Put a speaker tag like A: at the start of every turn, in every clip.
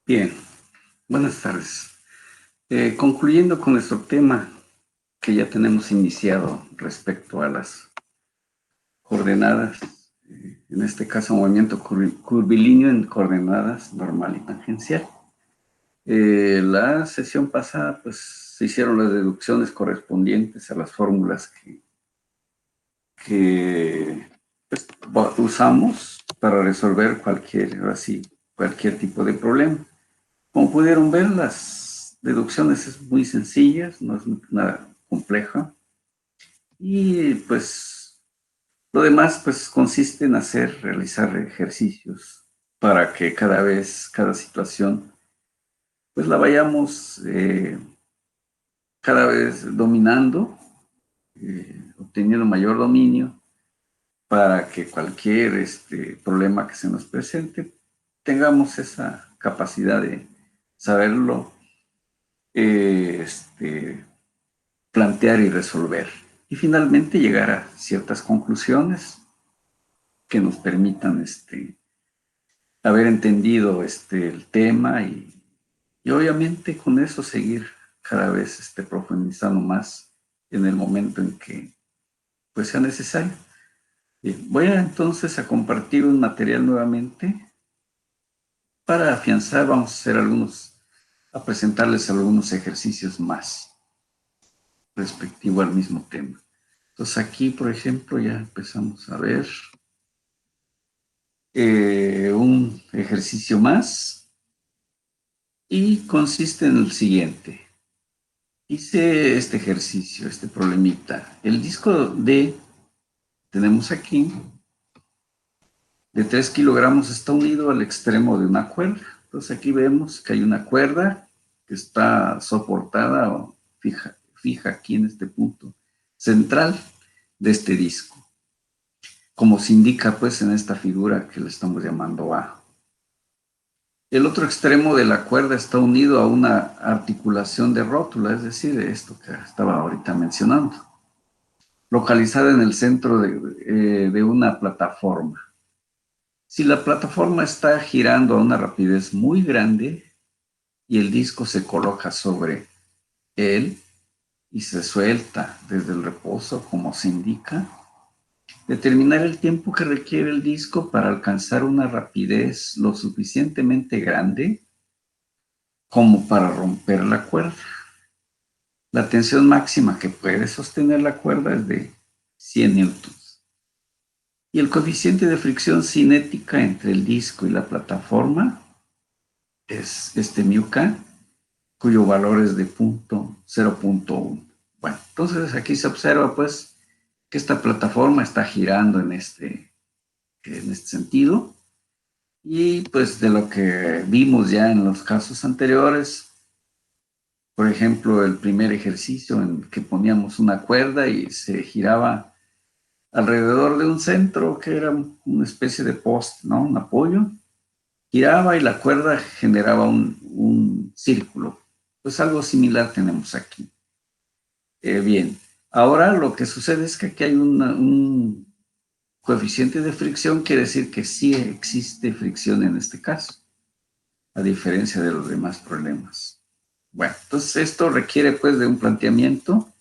A: Bien, buenas tardes. Concluyendo con nuestro tema que ya tenemos iniciado respecto a las coordenadas, en este caso movimiento curvilíneo en coordenadas normal y tangencial. La sesión pasada, pues, se hicieron las deducciones correspondientes a las fórmulas que pues, usamos para resolver cualquier tipo de problema. Como pudieron ver, las deducciones es muy sencillas, no es nada compleja. Y pues lo demás pues consiste en realizar ejercicios para que cada situación, pues la vayamos cada vez dominando, obteniendo mayor dominio para que cualquier problema que se nos presente, tengamos esa capacidad de saberlo eh, este, plantear y resolver. Y finalmente llegar a ciertas conclusiones que nos permitan haber entendido el tema y obviamente con eso seguir cada vez profundizando más en el momento en que pues sea necesario. Bien, voy entonces a compartir un material nuevamente para afianzar, vamos a hacer a presentarles algunos ejercicios más respectivo al mismo tema. Entonces aquí, por ejemplo, ya empezamos a ver un ejercicio más y consiste en el siguiente. Hice este ejercicio, este problemita. El disco D, tenemos aquí, de 3 kilogramos está unido al extremo de una cuerda. Entonces aquí vemos que hay una cuerda que está soportada o fija aquí en este punto central de este disco, como se indica pues en esta figura que le estamos llamando A. El otro extremo de la cuerda está unido a una articulación de rótula, es decir, esto que estaba ahorita mencionando, localizada en el centro de una plataforma. Si la plataforma está girando a una rapidez muy grande y el disco se coloca sobre él y se suelta desde el reposo, como se indica, determinar el tiempo que requiere el disco para alcanzar una rapidez lo suficientemente grande como para romper la cuerda. La tensión máxima que puede sostener la cuerda es de 100 newtons. Y el coeficiente de fricción cinética entre el disco y la plataforma es este μk, cuyo valor es de 0.1. Bueno, entonces aquí se observa pues que esta plataforma está girando en este sentido. Y pues de lo que vimos ya en los casos anteriores, por ejemplo, el primer ejercicio en que poníamos una cuerda y se giraba alrededor de un centro que era una especie de poste, ¿no? Un apoyo. Giraba y la cuerda generaba un círculo. Pues algo similar tenemos aquí. Bien, ahora lo que sucede es que aquí hay un coeficiente de fricción, quiere decir que sí existe fricción en este caso, a diferencia de los demás problemas. Bueno, entonces esto requiere pues de un planteamiento.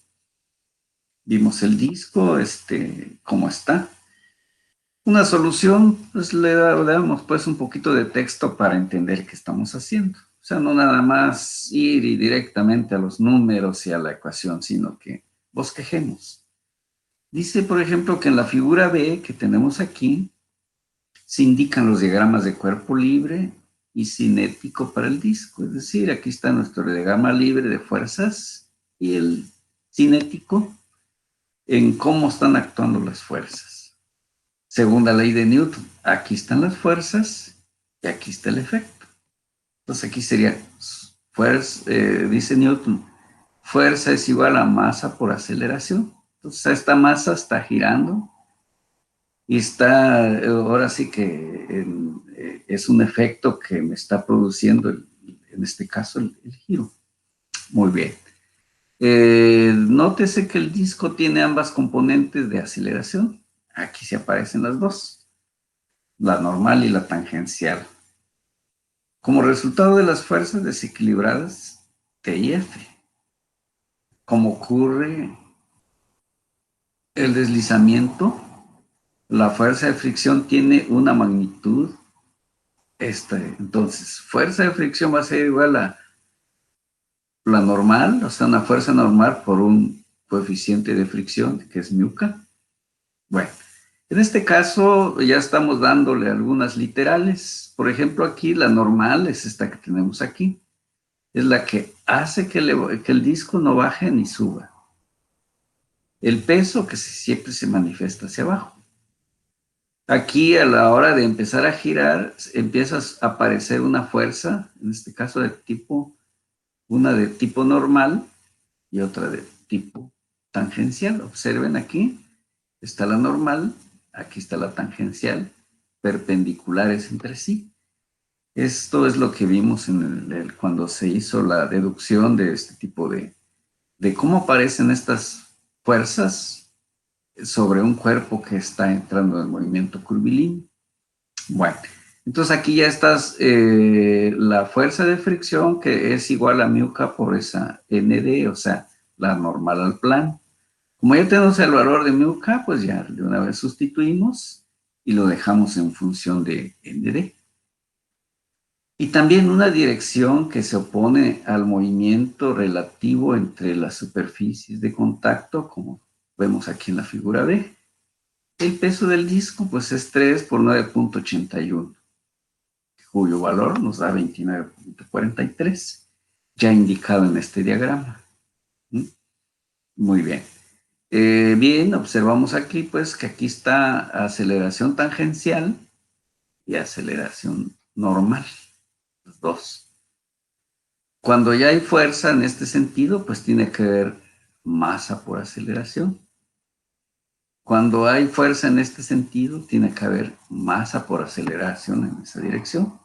A: Vimos el disco, cómo está. Una solución, pues le damos pues un poquito de texto para entender qué estamos haciendo. O sea, no nada más ir y directamente a los números y a la ecuación, sino que bosquejemos. Dice, por ejemplo, que en la figura B que tenemos aquí, se indican los diagramas de cuerpo libre y cinético para el disco. Es decir, aquí está nuestro diagrama libre de fuerzas y el cinético en cómo están actuando las fuerzas. Según la ley de Newton, aquí están las fuerzas y aquí está el efecto. Entonces aquí sería, dice Newton, fuerza es igual a masa por aceleración. Entonces esta masa está girando y está, ahora sí que es un efecto que me está produciendo, en este caso, el giro. Muy bien. Nótese que el disco tiene ambas componentes de aceleración. Aquí se aparecen las dos, la normal y la tangencial. como resultado de las fuerzas desequilibradas T y F. Como ocurre el deslizamiento, la fuerza de fricción tiene una magnitud. Entonces, fuerza de fricción va a ser igual a la normal, o sea, una fuerza normal por un coeficiente de fricción, que es μk. Bueno, en este caso ya estamos dándole algunas literales. Por ejemplo, aquí la normal es esta que tenemos aquí. Es la que hace que el disco no baje ni suba. El peso que siempre se manifiesta hacia abajo. Aquí a la hora de empezar a girar, empieza a aparecer una fuerza, en este caso una de tipo normal y otra de tipo tangencial. Observen aquí, está la normal, aquí está la tangencial, perpendiculares entre sí. Esto es lo que vimos cuando se hizo la deducción de este tipo de cómo aparecen estas fuerzas sobre un cuerpo que está entrando en movimiento curvilíneo. Bueno, entonces aquí ya estás la fuerza de fricción que es igual a μk por esa nd, o sea, la normal al plano. Como ya tenemos el valor de μk, pues ya de una vez sustituimos y lo dejamos en función de nd. Y también una dirección que se opone al movimiento relativo entre las superficies de contacto, como vemos aquí en la figura B. El peso del disco pues es 3 por 9.81, cuyo valor nos da 29.43, ya indicado en este diagrama. Muy bien. Bien, observamos aquí pues que aquí está aceleración tangencial y aceleración normal, los dos. Cuando ya hay fuerza en este sentido, pues tiene que haber masa por aceleración. Cuando hay fuerza en este sentido, tiene que haber masa por aceleración en esa dirección.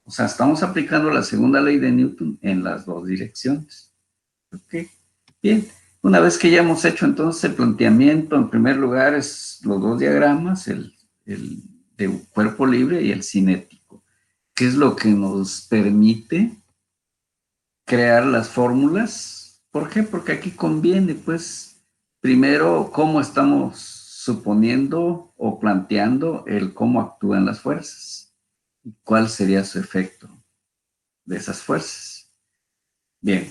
A: O sea, estamos aplicando la segunda ley de Newton en las dos direcciones. ¿Ok? Bien, una vez que ya hemos hecho entonces el planteamiento, en primer lugar es los dos diagramas, el de cuerpo libre y el cinético, que es lo que nos permite crear las fórmulas. ¿Por qué? Porque aquí conviene, pues, primero cómo estamos suponiendo o planteando el cómo actúan las fuerzas y cuál sería su efecto de esas fuerzas. Bien,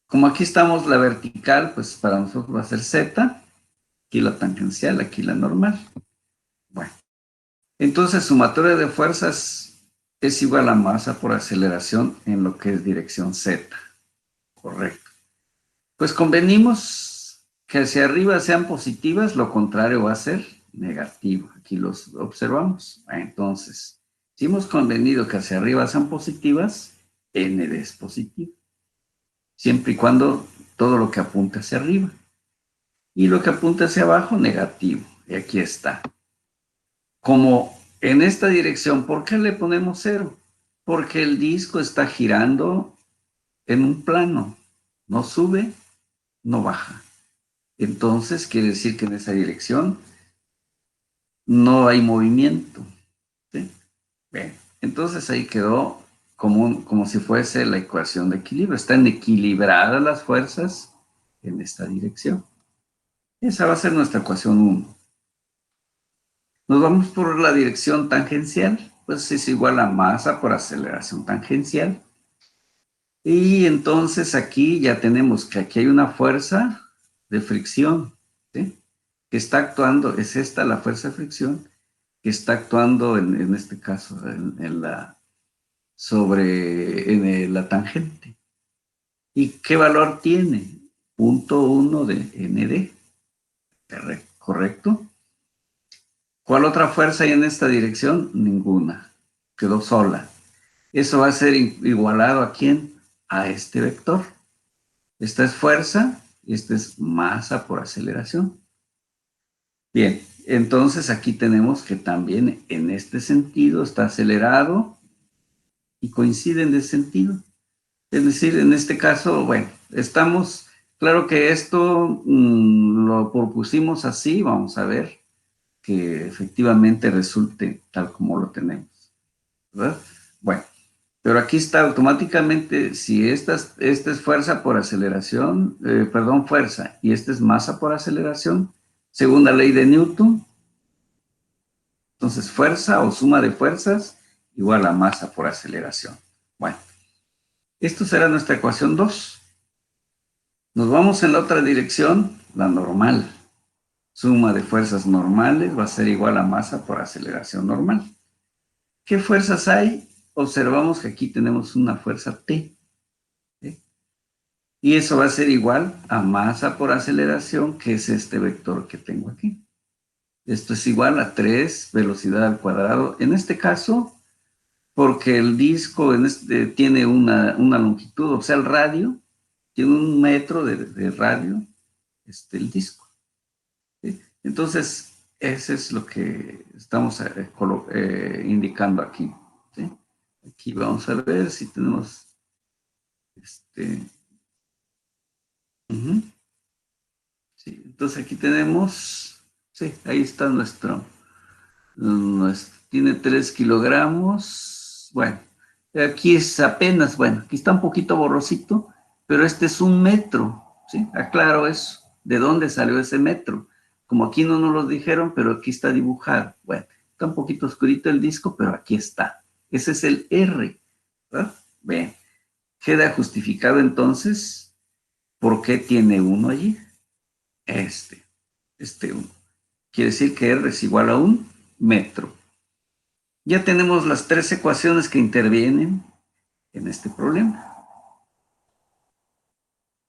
A: como aquí estamos la vertical, pues para nosotros va a ser Z, aquí la tangencial, aquí la normal. Bueno, entonces sumatoria de fuerzas es igual a masa por aceleración en lo que es dirección Z. Correcto. Pues convenimos que hacia arriba sean positivas, lo contrario va a ser negativo. Aquí los observamos. Entonces, si hemos convenido que hacia arriba sean positivas, ND es positivo. Siempre y cuando todo lo que apunte hacia arriba. Y lo que apunta hacia abajo, negativo. Y aquí está. Como en esta dirección, ¿por qué le ponemos 0? Porque el disco está girando en un plano. No sube, no baja. Entonces, quiere decir que en esa dirección no hay movimiento. ¿Sí? Bien, entonces ahí quedó como si fuese la ecuación de equilibrio. Están equilibradas las fuerzas en esta dirección. Esa va a ser nuestra ecuación 1. Nos vamos por la dirección tangencial, pues es igual a masa por aceleración tangencial. Y entonces aquí ya tenemos que aquí hay una fuerza de fricción, ¿sí? Que está actuando, es esta la fuerza de fricción, que está actuando en este caso sobre la tangente. ¿Y qué valor tiene? 0.1 de nd, ¿correcto? ¿Cuál otra fuerza hay en esta dirección? Ninguna, quedó sola. Eso va a ser igualado ¿a quién? A este vector. Esta es fuerza y esta es masa por aceleración. Bien, entonces aquí tenemos que también en este sentido está acelerado y coinciden de sentido. Es decir, en este caso, bueno, claro que esto lo propusimos así, vamos a ver que efectivamente resulte tal como lo tenemos, ¿verdad? Bueno, Pero aquí está automáticamente, si esta es fuerza por aceleración, perdón, fuerza, y esta es masa por aceleración, según la ley de Newton, entonces fuerza o suma de fuerzas igual a masa por aceleración. Bueno, esto será nuestra ecuación 2. Nos vamos en la otra dirección, la normal. Suma de fuerzas normales va a ser igual a masa por aceleración normal. ¿Qué fuerzas hay? Observamos que aquí tenemos una fuerza T. ¿Sí? Y eso va a ser igual a masa por aceleración, que es este vector que tengo aquí. Esto es igual a 3 velocidad al cuadrado. En este caso, porque el disco tiene una longitud, o sea, el radio, tiene 1 metro de radio, el disco. ¿Sí? Entonces, ese es lo que estamos indicando aquí. ¿Sí? Aquí vamos a ver si tenemos sí, entonces aquí tenemos, sí, ahí está tiene 3 kilogramos. Bueno, aquí es apenas, bueno, aquí está un poquito borrosito, pero este es 1 metro, ¿sí? Aclaro eso. ¿De dónde salió ese metro? Como aquí no nos lo dijeron, pero aquí está dibujado. Bueno, está un poquito oscurito el disco, pero aquí está. Ese es el R, ¿verdad? Bien, queda justificado entonces por qué tiene 1 allí. Este 1. Quiere decir que R es igual a 1 metro. Ya tenemos las 3 ecuaciones que intervienen en este problema.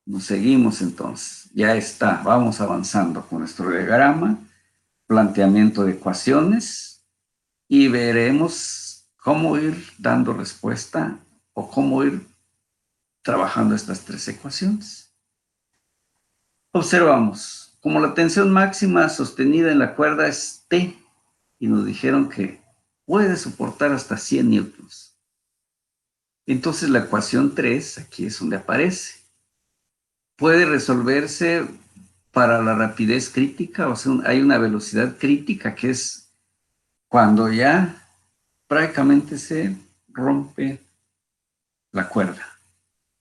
A: Nos seguimos entonces. Ya está. Vamos avanzando con nuestro diagrama, planteamiento de ecuaciones y veremos cómo ir dando respuesta o cómo ir trabajando estas 3 ecuaciones. Observamos, como la tensión máxima sostenida en la cuerda es T y nos dijeron que puede soportar hasta 100 newtons. Entonces la ecuación 3, aquí es donde aparece. Puede resolverse para la rapidez crítica, o sea, hay una velocidad crítica que es cuando ya prácticamente se rompe la cuerda,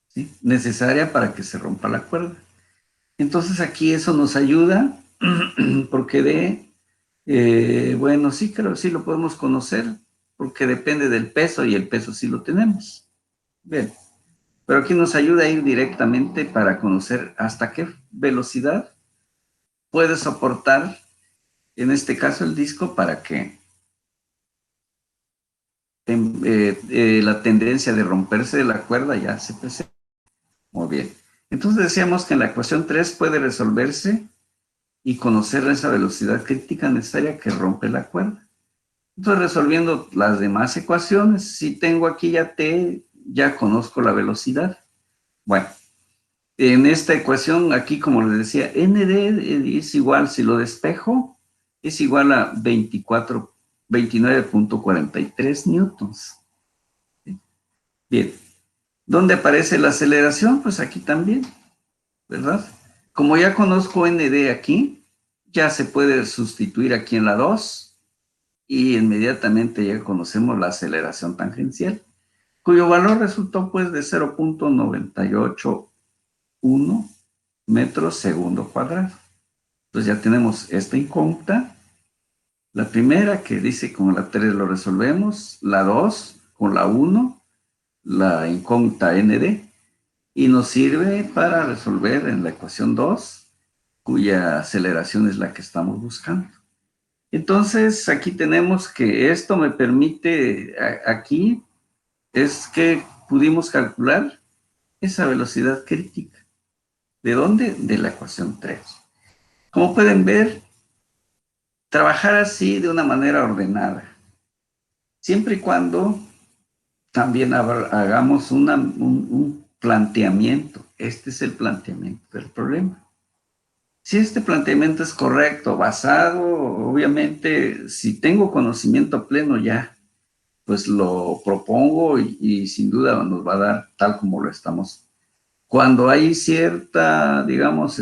A: ¿sí? Necesaria para que se rompa la cuerda. Entonces aquí eso nos ayuda porque bueno, sí, creo que sí lo podemos conocer porque depende del peso y el peso sí lo tenemos. Bien. Pero aquí nos ayuda a ir directamente para conocer hasta qué velocidad puede soportar, en este caso, el disco para que la tendencia de romperse de la cuerda ya se presente. Muy bien. Entonces decíamos que en la ecuación 3 puede resolverse y conocer esa velocidad crítica necesaria que rompe la cuerda. Entonces, resolviendo las demás ecuaciones, si tengo aquí ya T, ya conozco la velocidad. Bueno, en esta ecuación, aquí como les decía, ND es igual, si lo despejo, es igual a 29.43 newtons. ¿Sí? Bien, ¿dónde aparece la aceleración? Pues aquí también, ¿verdad? Como ya conozco ND aquí, ya se puede sustituir aquí en la 2 y inmediatamente ya conocemos la aceleración tangencial, cuyo valor resultó pues de 0.981 metros segundo cuadrado. Entonces ya tenemos esta incógnita. La primera que dice con la 3 lo resolvemos, la 2 con la 1, la incógnita ND, y nos sirve para resolver en la ecuación 2, cuya aceleración es la que estamos buscando. Entonces aquí tenemos que esto me permite, aquí es que pudimos calcular esa velocidad crítica. ¿De dónde? De la ecuación 3. Como pueden ver, trabajar así de una manera ordenada, siempre y cuando también hagamos un planteamiento. Este es el planteamiento del problema. Si este planteamiento es correcto, basado, obviamente, si tengo conocimiento pleno ya, pues lo propongo y sin duda nos va a dar tal como lo estamos. Cuando hay cierta, digamos,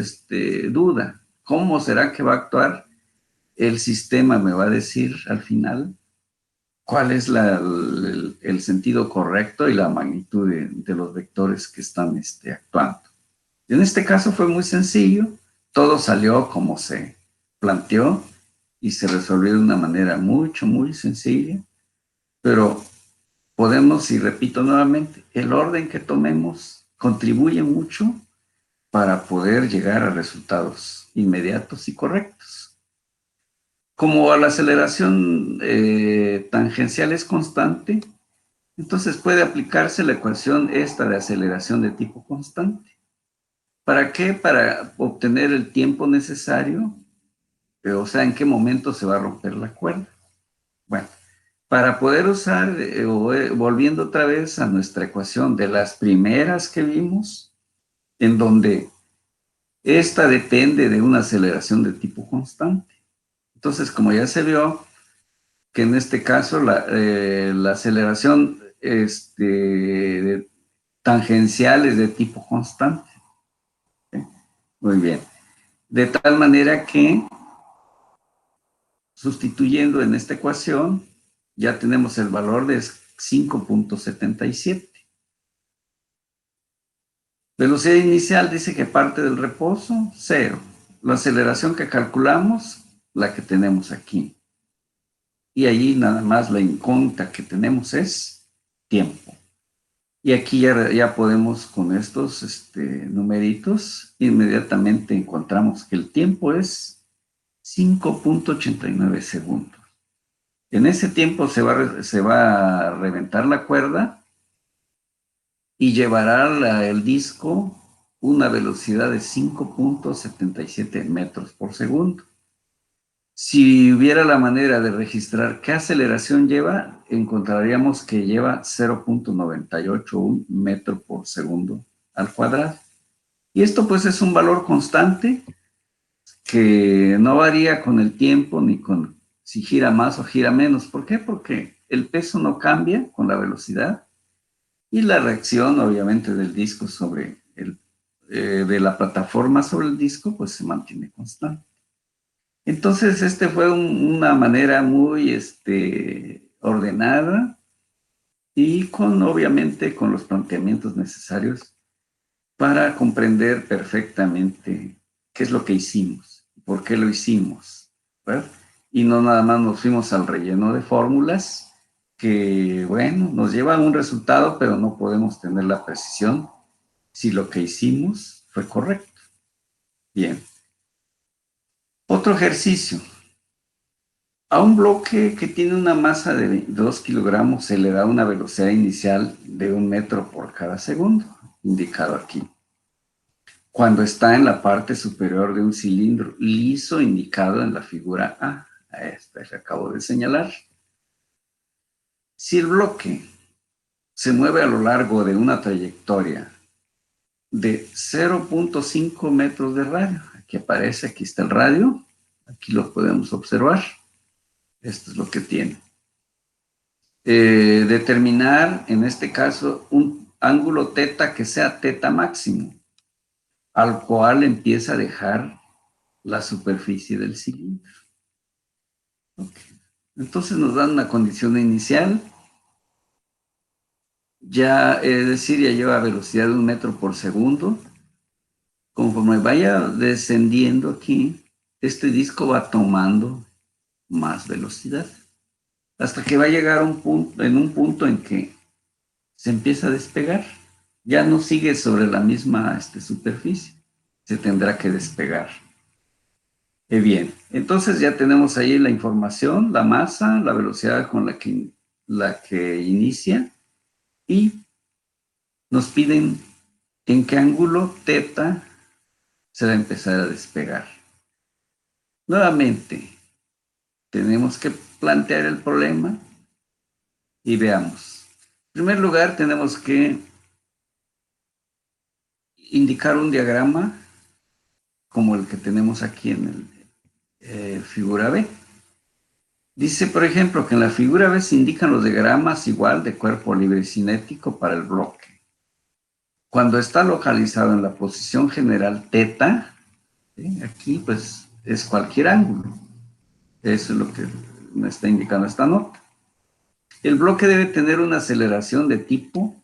A: duda, ¿cómo será que va a actuar? El sistema me va a decir al final cuál es el sentido correcto y la magnitud de los vectores que están actuando. En este caso fue muy sencillo, todo salió como se planteó y se resolvió de una manera muy sencilla, pero podemos, y repito nuevamente, el orden que tomemos contribuye mucho para poder llegar a resultados inmediatos y correctos. Como la aceleración tangencial es constante, entonces puede aplicarse la ecuación esta de aceleración de tipo constante. ¿Para qué? Para obtener el tiempo necesario, o sea, en qué momento se va a romper la cuerda. Bueno, para poder usar, volviendo otra vez a nuestra ecuación de las primeras que vimos, en donde esta depende de una aceleración de tipo constante. Entonces, como ya se vio, que en este caso la aceleración tangencial es de tipo constante. ¿Sí? Muy bien. De tal manera que, sustituyendo en esta ecuación, ya tenemos el valor de 5.77. Velocidad inicial dice que parte del reposo, 0. La aceleración que calculamos, la que tenemos aquí. Y allí nada más la incógnita que tenemos es tiempo. Y aquí ya podemos con estos numeritos, inmediatamente encontramos que el tiempo es 5.89 segundos. En ese tiempo se va a reventar la cuerda y llevará el disco una velocidad de 5.77 metros por segundo. Si hubiera la manera de registrar qué aceleración lleva, encontraríamos que lleva 0.981 metro por segundo al cuadrado. Y esto pues es un valor constante que no varía con el tiempo ni con si gira más o gira menos. ¿Por qué? Porque el peso no cambia con la velocidad y la reacción obviamente del disco de la plataforma sobre el disco pues se mantiene constante. Entonces, fue una manera muy ordenada y obviamente, con los planteamientos necesarios para comprender perfectamente qué es lo que hicimos, por qué lo hicimos, ¿verdad? Y no nada más nos fuimos al relleno de fórmulas que, bueno, nos llevan a un resultado, pero no podemos tener la precisión si lo que hicimos fue correcto. Bien. Otro ejercicio. A un bloque que tiene una masa de 2 kilogramos se le da una velocidad inicial de 1 metro por cada segundo, indicado aquí. Cuando está en la parte superior de un cilindro liso indicado en la figura A esta que acabo de señalar. Si el bloque se mueve a lo largo de una trayectoria de 0.5 metros de radio, aquí aparece, aquí está el radio, aquí lo podemos observar, esto es lo que tiene. Determinar, en este caso, un ángulo teta que sea teta máximo, al cual empieza a dejar la superficie del cilindro. Okay. Entonces nos dan una condición inicial, ya, es decir, ya lleva velocidad de 1 metro por segundo. Conforme vaya descendiendo aquí, este disco va tomando más velocidad, hasta que va a llegar a un punto en que se empieza a despegar. Ya no sigue sobre la misma superficie, se tendrá que despegar. Bien, entonces ya tenemos ahí la información, la masa, la velocidad con la que inicia, y nos piden en qué ángulo teta se va a empezar a despegar. Nuevamente, tenemos que plantear el problema y veamos. En primer lugar, tenemos que indicar un diagrama como el que tenemos aquí en el figura B. Dice, por ejemplo, que en la figura B se indican los diagramas igual de cuerpo libre cinético para el bloque. Cuando está localizado en la posición general teta, ¿sí? Aquí pues es cualquier ángulo. Eso es lo que me está indicando esta nota. el bloque debe tener una aceleración de tipo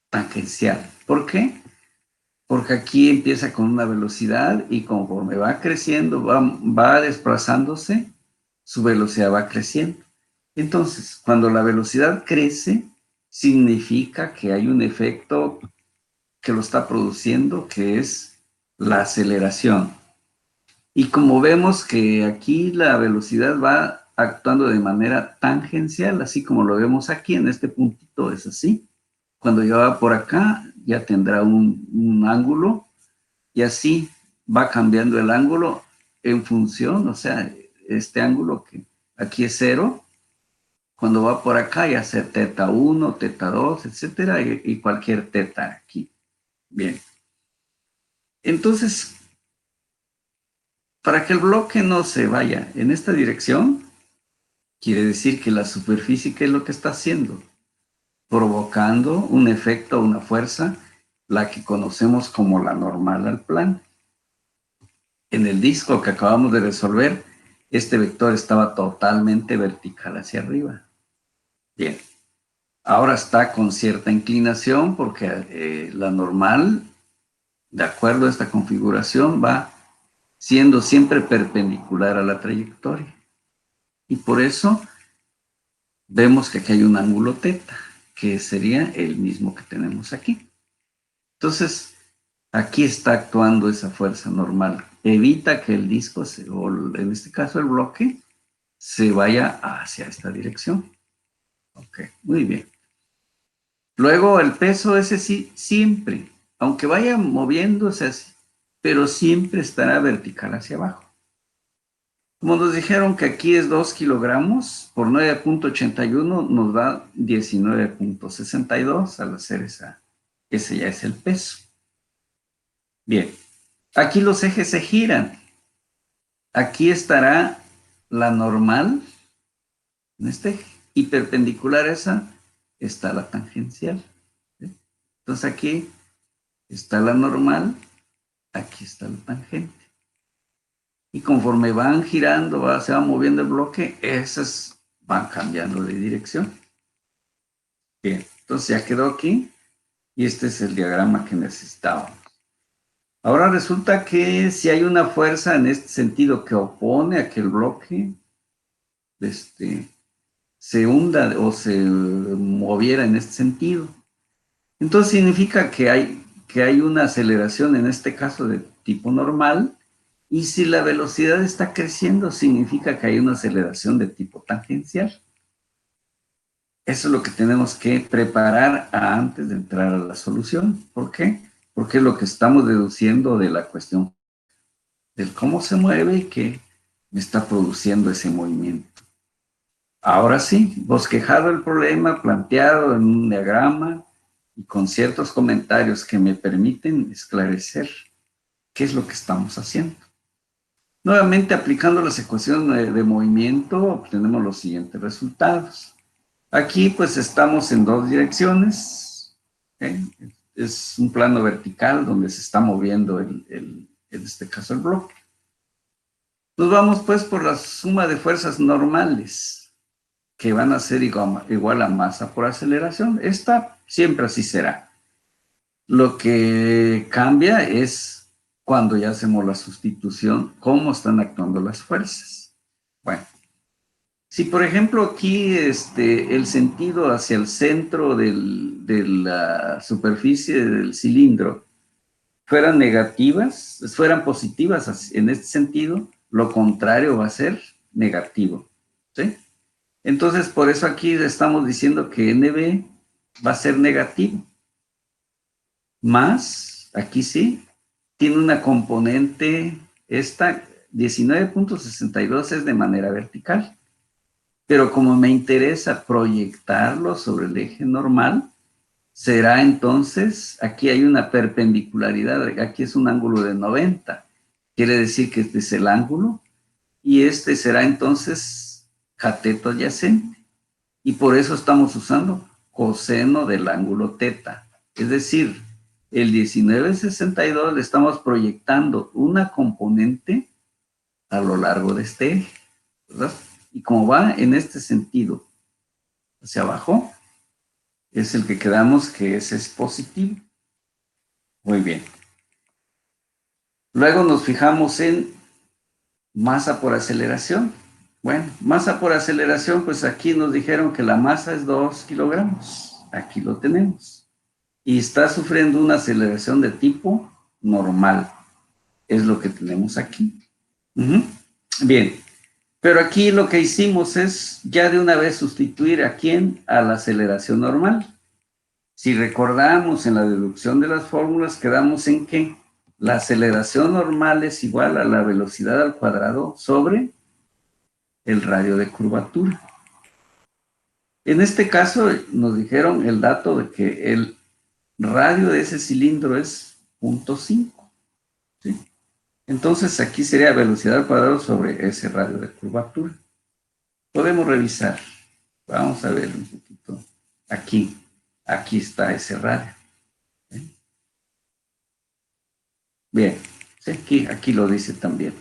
A: tangencial. ¿Por qué? Porque aquí empieza con una velocidad y conforme va creciendo, va desplazándose, su velocidad va creciendo. Entonces, cuando la velocidad crece, significa que hay un efecto que lo está produciendo, que es la aceleración. Y como vemos que aquí la velocidad va actuando de manera tangencial, así como lo vemos aquí en este puntito, es así. Cuando ya va por acá, ya tendrá un ángulo y así va cambiando el ángulo en función, o sea, este ángulo que aquí es 0, cuando va por acá ya sea teta 1, teta 2, etcétera, y cualquier teta aquí. Bien. Entonces, para que el bloque no se vaya en esta dirección, quiere decir que la superficie, ¿qué es lo que está haciendo? Provocando un efecto, una fuerza, la que conocemos como la normal al plano. En el disco que acabamos de resolver, este vector estaba totalmente vertical hacia arriba. Bien, ahora está con cierta inclinación porque la normal, de acuerdo a esta configuración, va siendo siempre perpendicular a la trayectoria. Y por eso vemos que aquí hay un ángulo teta, que sería el mismo que tenemos aquí. Entonces, aquí está actuando esa fuerza normal. Evita que el disco, o en este caso el bloque, se vaya hacia esta dirección. Ok, muy bien. Luego el peso ese sí, siempre, aunque vaya moviéndose así, pero siempre estará vertical hacia abajo. Como nos dijeron que aquí es 2 kilogramos por 9.81 nos da 19.62 al hacer ese ya es el peso. Bien, aquí los ejes se giran. Aquí estará la normal en este eje y perpendicular a esa está la tangencial. ¿Sí? Entonces aquí está la normal, aquí está la tangente. Y conforme van girando, se va moviendo el bloque, esas van cambiando de dirección. Bien, entonces ya quedó aquí y este es el diagrama que necesitábamos. Ahora resulta que si hay una fuerza en este sentido que opone a que el bloque se hunda o se moviera en este sentido, entonces significa que hay una aceleración en este caso de tipo normal. Y si la velocidad está creciendo, significa que hay una aceleración de tipo tangencial. Eso es lo que tenemos que preparar antes de entrar a la solución. ¿Por qué? Porque es lo que estamos deduciendo de la cuestión del cómo se mueve y qué está produciendo ese movimiento. Ahora sí, bosquejado el problema, planteado en un diagrama y con ciertos comentarios que me permiten esclarecer qué es lo que estamos haciendo. Nuevamente, aplicando las ecuaciones de movimiento, obtenemos los siguientes resultados. Aquí, pues, estamos en dos direcciones. ¿Okay? Es un plano vertical donde se está moviendo, en este caso, el bloque. Nos vamos, pues, por la suma de fuerzas normales, que van a ser igual a masa por aceleración. Esta siempre así será. Lo que cambia es cuando ya hacemos la sustitución, cómo están actuando las fuerzas. Bueno, si por ejemplo aquí el sentido hacia el centro de la superficie del cilindro fueran negativas, fueran positivas en este sentido, lo contrario va a ser negativo. ¿Sí? Entonces, por eso aquí estamos diciendo que NB va a ser negativo. Más, aquí sí, tiene una componente, esta 19.62 es de manera vertical, pero como me interesa proyectarlo sobre el eje normal, será entonces, aquí hay una perpendicularidad, aquí es un ángulo de 90, quiere decir que este es el ángulo, y este será entonces cateto adyacente, y por eso estamos usando coseno del ángulo teta, es decir, el 19.62 le estamos proyectando una componente a lo largo de este eje, ¿verdad? Y como va en este sentido, hacia abajo, es el que quedamos que ese es positivo. Muy bien. Luego nos fijamos en masa por aceleración. Bueno, masa por aceleración, pues aquí nos dijeron que la masa es 2 kilogramos. Aquí lo tenemos. Y está sufriendo una aceleración de tipo normal. Es lo que tenemos aquí. Bien, pero aquí lo que hicimos es ya de una vez sustituir a quién, a la aceleración normal. Si recordamos en la deducción de las fórmulas, quedamos en que la aceleración normal es igual a la velocidad al cuadrado sobre el radio de curvatura. En este caso nos dijeron el dato de que el radio de ese cilindro es 0.5. ¿Sí? Entonces aquí sería velocidad al cuadrado sobre ese radio de curvatura. Podemos revisar. Vamos a ver un poquito. Aquí está ese radio. Bien, sí, aquí lo dice también,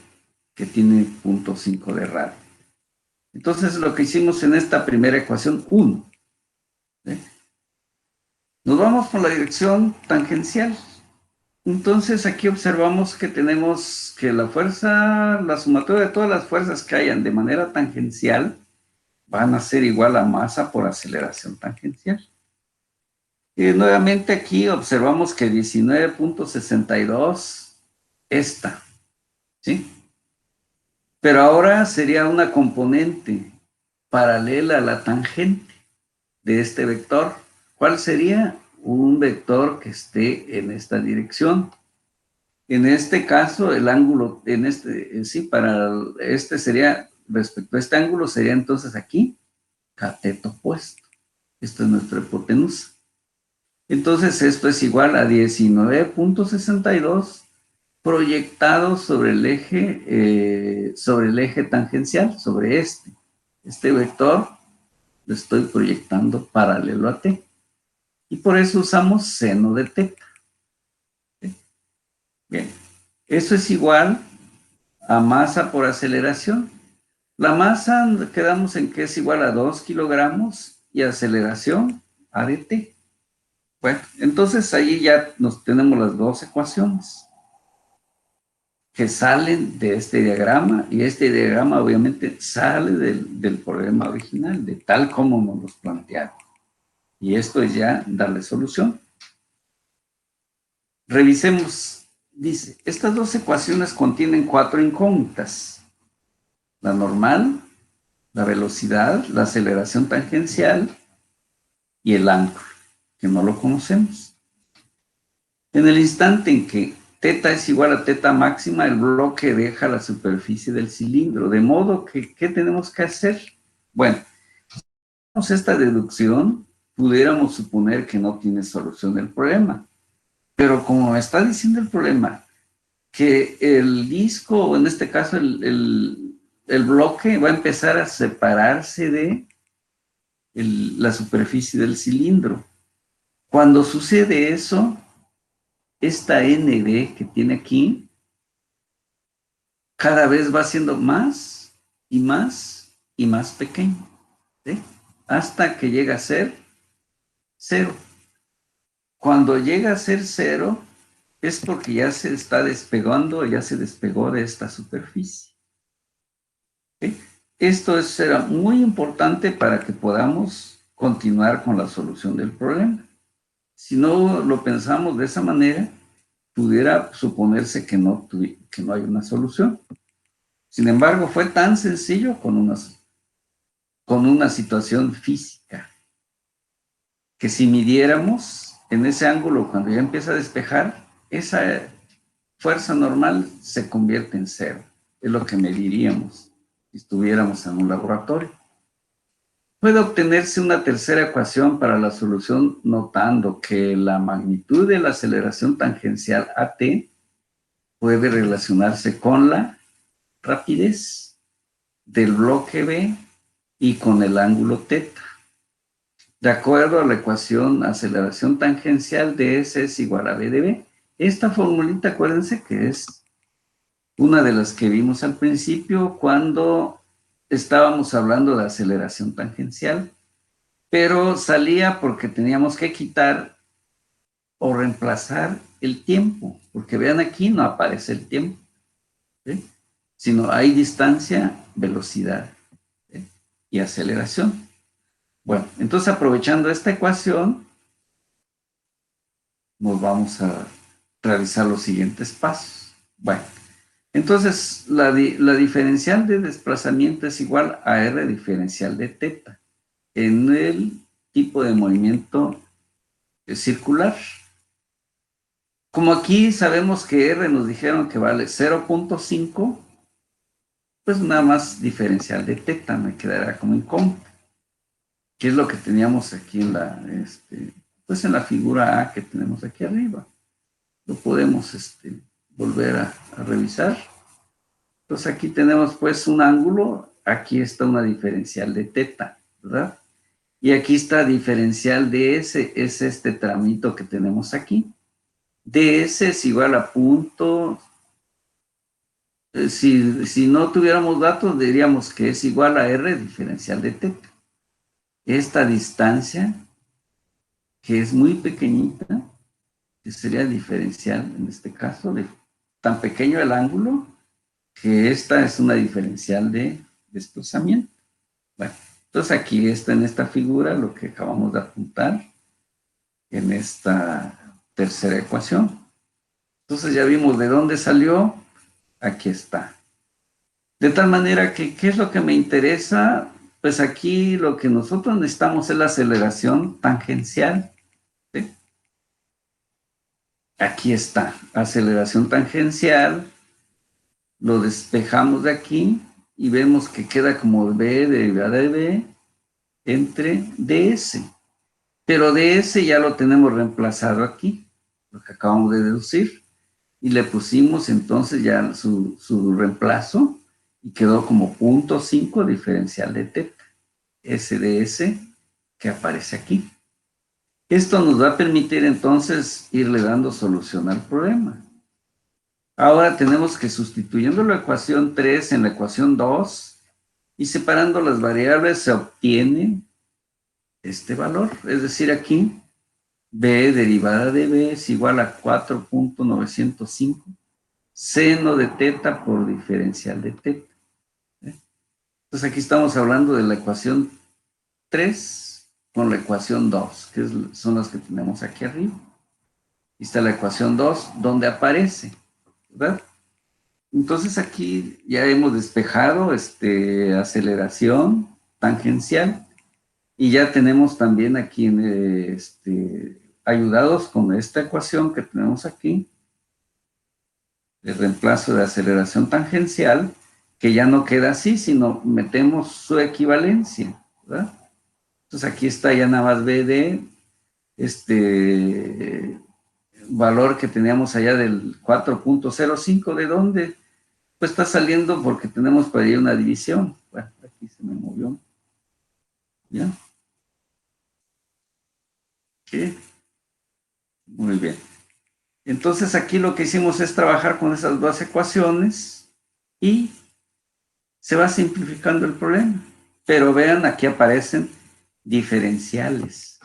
A: que tiene 0.5 de radio. Entonces lo que hicimos en esta primera ecuación, 1. ¿Sí? Nos vamos por la dirección tangencial. Entonces aquí observamos que tenemos que la fuerza, la sumatoria de todas las fuerzas que hayan de manera tangencial van a ser igual a masa por aceleración tangencial. Y nuevamente aquí observamos que 19.62 esta, ¿sí? Pero ahora sería una componente paralela a la tangente de este vector. ¿Cuál sería? Un vector que esté en esta dirección. En este caso, el ángulo, para este sería, respecto a este ángulo, sería entonces aquí, cateto opuesto. Esto es nuestra hipotenusa. Entonces, esto es igual a 19.62 proyectado sobre el eje tangencial, sobre este vector, lo estoy proyectando paralelo a t. Y por eso usamos seno de teta. Bien, eso es igual a masa por aceleración. La masa quedamos en que es igual a 2 kilogramos y aceleración a de t. Bueno, entonces ahí ya tenemos las dos ecuaciones que salen de este diagrama, y este diagrama obviamente sale del problema original, de tal como nos los plantearon. Y esto es ya darle solución. Revisemos, dice, estas dos ecuaciones contienen 4 incógnitas. La normal, la velocidad, la aceleración tangencial y el ángulo, que no lo conocemos. En el instante en que teta es igual a teta máxima, el bloque deja la superficie del cilindro, de modo que, ¿qué tenemos que hacer? Bueno, si hacemos esta deducción, pudiéramos suponer que no tiene solución el problema. Pero como está diciendo el problema, que el disco, o en este caso el bloque, va a empezar a separarse de la superficie del cilindro. Cuando sucede eso, esta NB que tiene aquí, cada vez va siendo más y más y más pequeño, ¿sí? Hasta que llega a ser 0. Cuando llega a ser 0, es porque ya se está despegando, ya se despegó de esta superficie. ¿Sí? Esto será muy importante para que podamos continuar con la solución del problema. Si no lo pensamos de esa manera, pudiera suponerse que no hay una solución. Sin embargo, fue tan sencillo con una situación física, que si midiéramos en ese ángulo, cuando ya empieza a despejar, esa fuerza normal se convierte en 0. Es lo que mediríamos si estuviéramos en un laboratorio. Puede obtenerse una tercera ecuación para la solución notando que la magnitud de la aceleración tangencial AT puede relacionarse con la rapidez del bloque B y con el ángulo teta. De acuerdo a la ecuación aceleración tangencial de S es igual a B de B. Esta formulita, acuérdense que es una de las que vimos al principio cuando estábamos hablando de aceleración tangencial. pero salía porque teníamos que quitar o reemplazar el tiempo, porque vean aquí no aparece el tiempo, ¿sí? Sino hay distancia, velocidad, ¿sí? Y aceleración. Bueno, entonces aprovechando esta ecuación, nos vamos a realizar los siguientes pasos. Bueno, entonces la diferencial de desplazamiento es igual a R diferencial de teta en el tipo de movimiento circular. Como aquí sabemos que R nos dijeron que vale 0.5, pues nada más diferencial de teta me quedará como incómodo, que es lo que teníamos aquí en la, pues en la figura A que tenemos aquí arriba. Lo podemos volver a revisar. Entonces aquí tenemos pues un ángulo, aquí está una diferencial de teta, ¿verdad? Y aquí está diferencial de S, es este tramito que tenemos aquí. ds es igual a punto, si no tuviéramos datos diríamos que es igual a R diferencial de teta. Esta distancia, que es muy pequeñita, que sería diferencial en este caso, de tan pequeño el ángulo, que esta es una diferencial de desplazamiento. Bueno, entonces aquí está en esta figura lo que acabamos de apuntar en esta tercera ecuación. Entonces ya vimos de dónde salió, aquí está. De tal manera que, ¿qué es lo que me interesa? Pues aquí lo que nosotros necesitamos es la aceleración tangencial, ¿sí? Aquí está, aceleración tangencial, lo despejamos de aquí y vemos que queda como B derivada de B entre ds. Pero ds ya lo tenemos reemplazado aquí, lo que acabamos de deducir, y le pusimos entonces ya su reemplazo y quedó como 0.5 diferencial de teta, SDS, que aparece aquí. Esto nos va a permitir entonces irle dando solución al problema. Ahora tenemos que sustituyendo la ecuación 3 en la ecuación 2 y separando las variables se obtiene este valor. Es decir, aquí B derivada de B es igual a 4.905 seno de teta por diferencial de teta. Entonces aquí estamos hablando de la ecuación 3 con la ecuación 2, que son las que tenemos aquí arriba. Aquí está la ecuación 2, donde aparece, ¿verdad? Entonces aquí ya hemos despejado aceleración tangencial y ya tenemos también aquí ayudados con esta ecuación que tenemos aquí, el reemplazo de aceleración tangencial, que ya no queda así, sino metemos su equivalencia, ¿verdad? Entonces aquí está ya nada más B de valor que teníamos allá del 4.05, ¿de dónde? Pues está saliendo porque tenemos por ahí una división. Bueno, aquí se me movió. ¿Ya? Sí. Muy bien. Entonces aquí lo que hicimos es trabajar con esas dos ecuaciones y se va simplificando el problema. Pero vean, aquí aparecen diferenciales.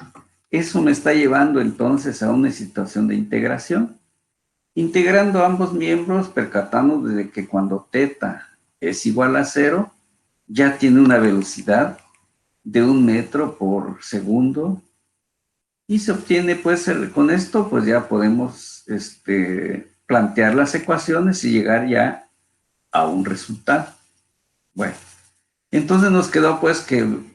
A: Eso me está llevando entonces a una situación de integración. Integrando ambos miembros, percatamos de que cuando teta es igual a 0, ya tiene una velocidad de 1 metro por segundo. Y se obtiene, pues, con esto, pues ya podemos plantear las ecuaciones y llegar ya a un resultado. Bueno, entonces nos quedó, pues, que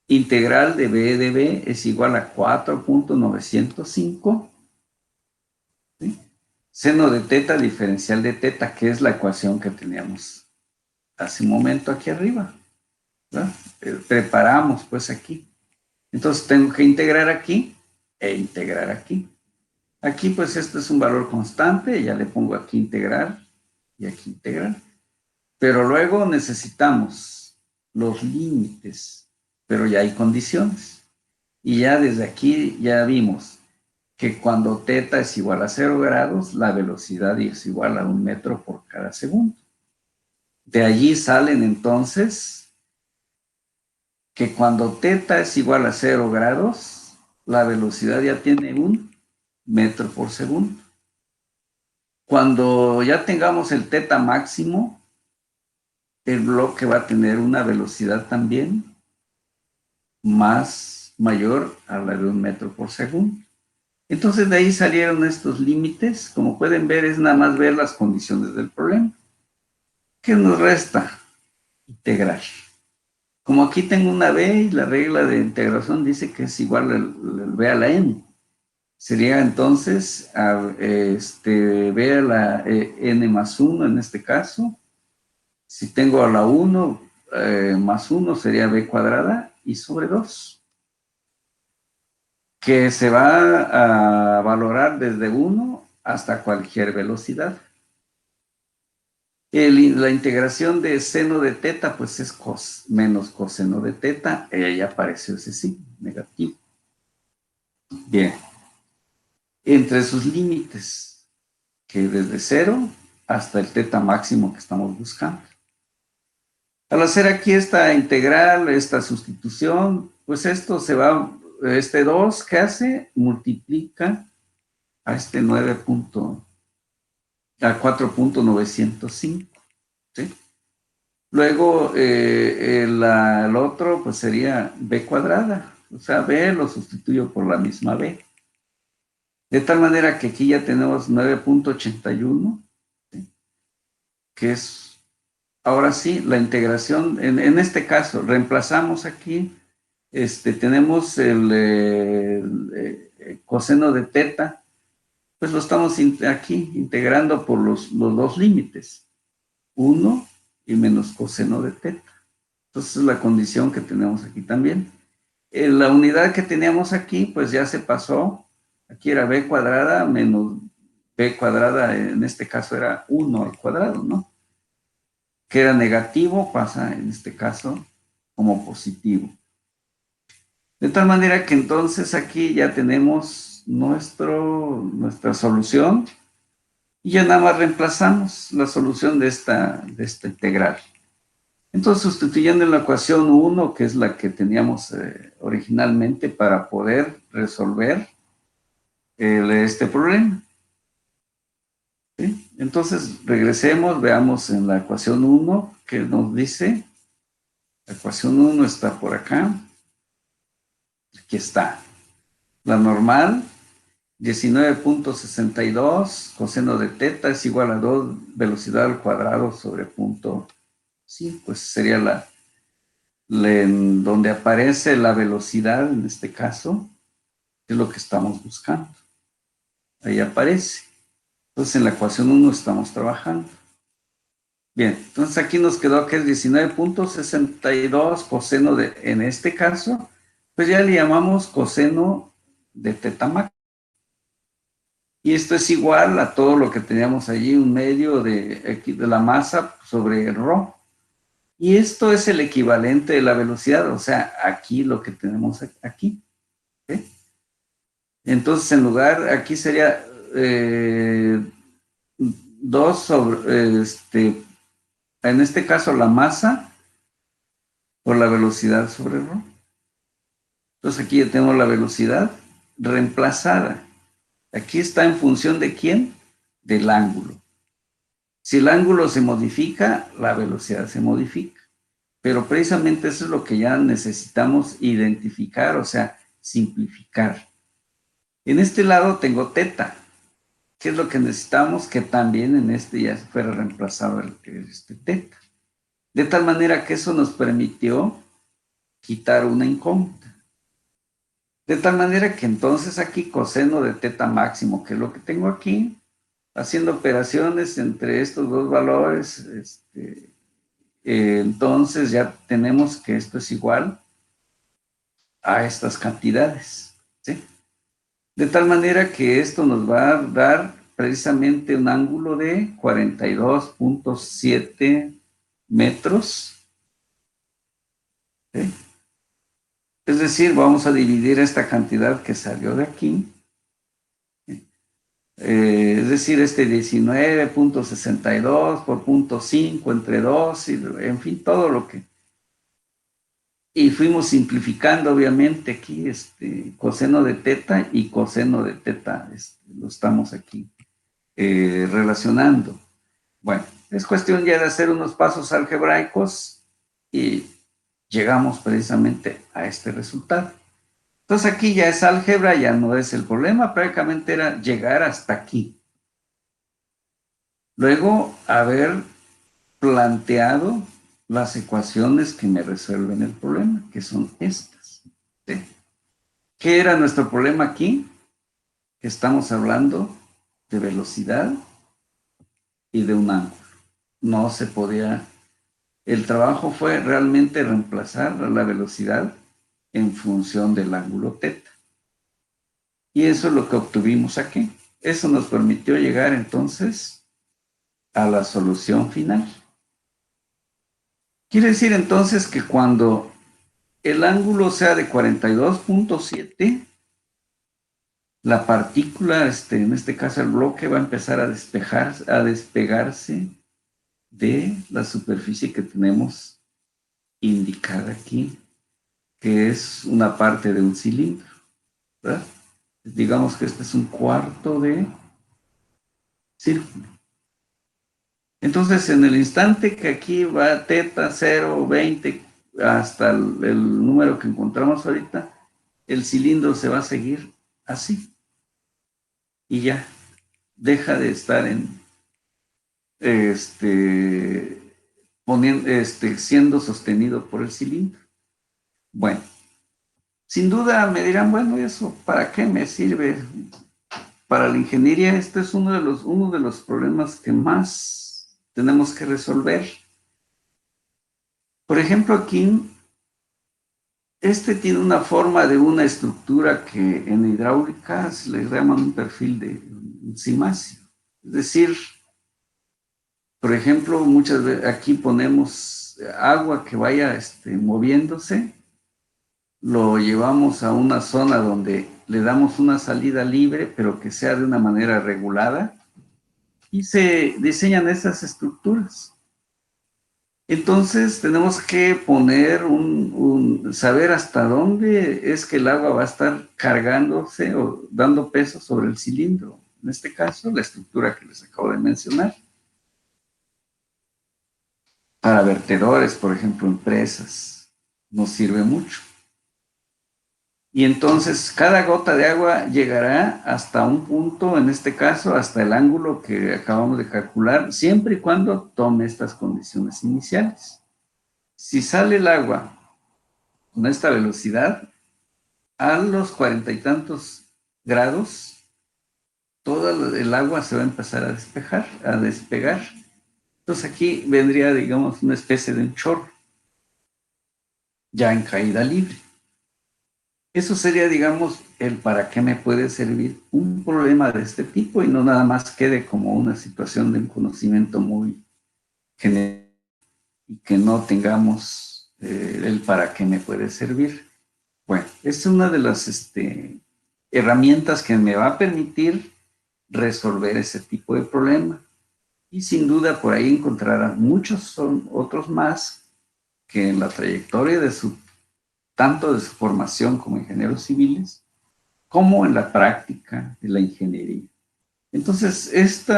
A: integral de B de B es igual a 4.905, ¿sí? Seno de teta diferencial de teta, que es la ecuación que teníamos hace un momento aquí arriba, ¿verdad? Preparamos, pues, aquí. Entonces tengo que integrar aquí e integrar aquí. Aquí, pues, esto es un valor constante, ya le pongo aquí integrar y aquí integrar. Pero luego necesitamos los límites, pero ya hay condiciones. Y ya desde aquí ya vimos que cuando teta es igual a 0 grados, la velocidad es igual a 1 metro por cada segundo. De allí salen entonces que cuando θ es igual a 0 grados, la velocidad ya tiene 1 metro por segundo. Cuando ya tengamos el θ máximo, el bloque va a tener una velocidad también mayor a la de 1 metro por segundo. Entonces de ahí salieron estos límites. Como pueden ver, es nada más ver las condiciones del problema. ¿Qué nos resta? Integrar. Como aquí tengo una b y la regla de integración dice que es igual al b a la n. Sería entonces b a la n más 1 en este caso. Si tengo a la 1 más 1 sería b cuadrada y sobre 2. Que se va a valorar desde 1 hasta cualquier velocidad. La integración de seno de θ, pues es menos coseno de θ, y ahí apareció ese signo negativo. Bien. Entre sus límites, que desde 0 hasta el θ máximo que estamos buscando. Al hacer aquí esta integral, esta sustitución, pues esto se va, este 2, ¿qué hace? Multiplica a este 4.905, ¿sí? Luego, el otro, pues sería b cuadrada, o sea, b lo sustituyo por la misma b. De tal manera que aquí ya tenemos 9.81, ¿sí? Que es, ahora sí, la integración, en este caso, reemplazamos aquí, tenemos el coseno de θ, pues lo estamos aquí integrando por los dos límites, 1 y menos coseno de θ. Entonces es la condición que tenemos aquí también. La unidad que teníamos aquí, pues ya se pasó. Aquí era b cuadrada menos b cuadrada, en este caso era 1 al cuadrado, ¿no? Que era negativo, pasa en este caso como positivo. De tal manera que entonces aquí ya tenemos nuestra solución y ya nada más reemplazamos la solución de esta integral. Entonces, sustituyendo en la ecuación 1, que es la que teníamos originalmente para poder resolver este problema. ¿Sí? Entonces, regresemos, veamos en la ecuación 1, que nos dice, la ecuación 1 está por acá, aquí está, la normal, 19.62, coseno de θ es igual a 2 velocidad al cuadrado sobre punto 5, pues sería en donde aparece la velocidad, en este caso, es lo que estamos buscando. Ahí aparece. Entonces, en la ecuación 1 estamos trabajando. Bien, entonces aquí nos quedó que es 19.62 coseno de, en este caso, pues ya le llamamos coseno de θ máximo. Y esto es igual a todo lo que teníamos allí, un medio de la masa sobre el ρ. Y esto es el equivalente de la velocidad, o sea, aquí lo que tenemos aquí. ¿Sí? Entonces, en lugar, aquí sería 2 sobre, en este caso, la masa por la velocidad sobre ρ. Entonces, aquí ya tenemos la velocidad reemplazada. Aquí está en función de ¿quién? Del ángulo. Si el ángulo se modifica, la velocidad se modifica. Pero precisamente eso es lo que ya necesitamos identificar, o sea, simplificar. En este lado tengo θ. ¿Qué es lo que necesitamos? Que también en este ya fuera reemplazado este θ. De tal manera que eso nos permitió quitar una incógnita. De tal manera que entonces aquí coseno de θ máximo, que es lo que tengo aquí, haciendo operaciones entre estos dos valores, entonces ya tenemos que esto es igual a estas cantidades, ¿sí? De tal manera que esto nos va a dar precisamente un ángulo de 42.7 metros, ¿sí? Es decir, vamos a dividir esta cantidad que salió de aquí, es decir, 19.62 por 0.5 entre 2, y, en fin, todo lo que Y fuimos simplificando, obviamente, aquí coseno de teta y coseno de teta, lo estamos aquí relacionando. Bueno, es cuestión ya de hacer unos pasos algebraicos y llegamos precisamente a este resultado. Entonces aquí ya es álgebra, ya no es el problema, prácticamente era llegar hasta aquí. Luego, haber planteado las ecuaciones que me resuelven el problema, que son estas. ¿Sí? ¿Qué era nuestro problema aquí? Que estamos hablando de velocidad y de un ángulo. No se podía. El trabajo fue realmente reemplazar la velocidad en función del ángulo teta. Y eso es lo que obtuvimos aquí. Eso nos permitió llegar entonces a la solución final. Quiere decir entonces que cuando el ángulo sea de 42.7, la partícula, en este caso el bloque, va a empezar a despegarse de la superficie que tenemos indicada aquí, que es una parte de un cilindro, ¿verdad? Digamos que este es un cuarto de círculo. Entonces, en el instante que aquí va teta 0, 20, hasta el número que encontramos ahorita, el cilindro se va a seguir así. Y ya deja de estar siendo sostenido por el cilindro. Bueno, sin duda me dirán, bueno, ¿eso para qué me sirve? Para la ingeniería, este es uno de los problemas que más tenemos que resolver. Por ejemplo, aquí, tiene una forma de una estructura que en hidráulica se le llama un perfil de cimacio. Es decir, por ejemplo, muchas veces aquí ponemos agua que vaya moviéndose, lo llevamos a una zona donde le damos una salida libre, pero que sea de una manera regulada, y se diseñan esas estructuras. Entonces tenemos que poner saber hasta dónde es que el agua va a estar cargándose o dando peso sobre el cilindro. En este caso, la estructura que les acabo de mencionar. Para vertedores, por ejemplo, empresas, nos sirve mucho. Y entonces cada gota de agua llegará hasta un punto, en este caso, hasta el ángulo que acabamos de calcular, siempre y cuando tome estas condiciones iniciales. Si sale el agua con esta velocidad, a los 40 y tantos grados, todo el agua se va a empezar a despegar. Entonces aquí vendría, digamos, una especie de un chorro, ya en caída libre. Eso sería, digamos, el para qué me puede servir un problema de este tipo y no nada más quede como una situación de un conocimiento muy general y que no tengamos el para qué me puede servir. Bueno, es una de las herramientas que me va a permitir resolver ese tipo de problema. Y sin duda por ahí encontrarán muchos otros más que en la trayectoria tanto de su formación como ingenieros civiles, como en la práctica de la ingeniería. Entonces, este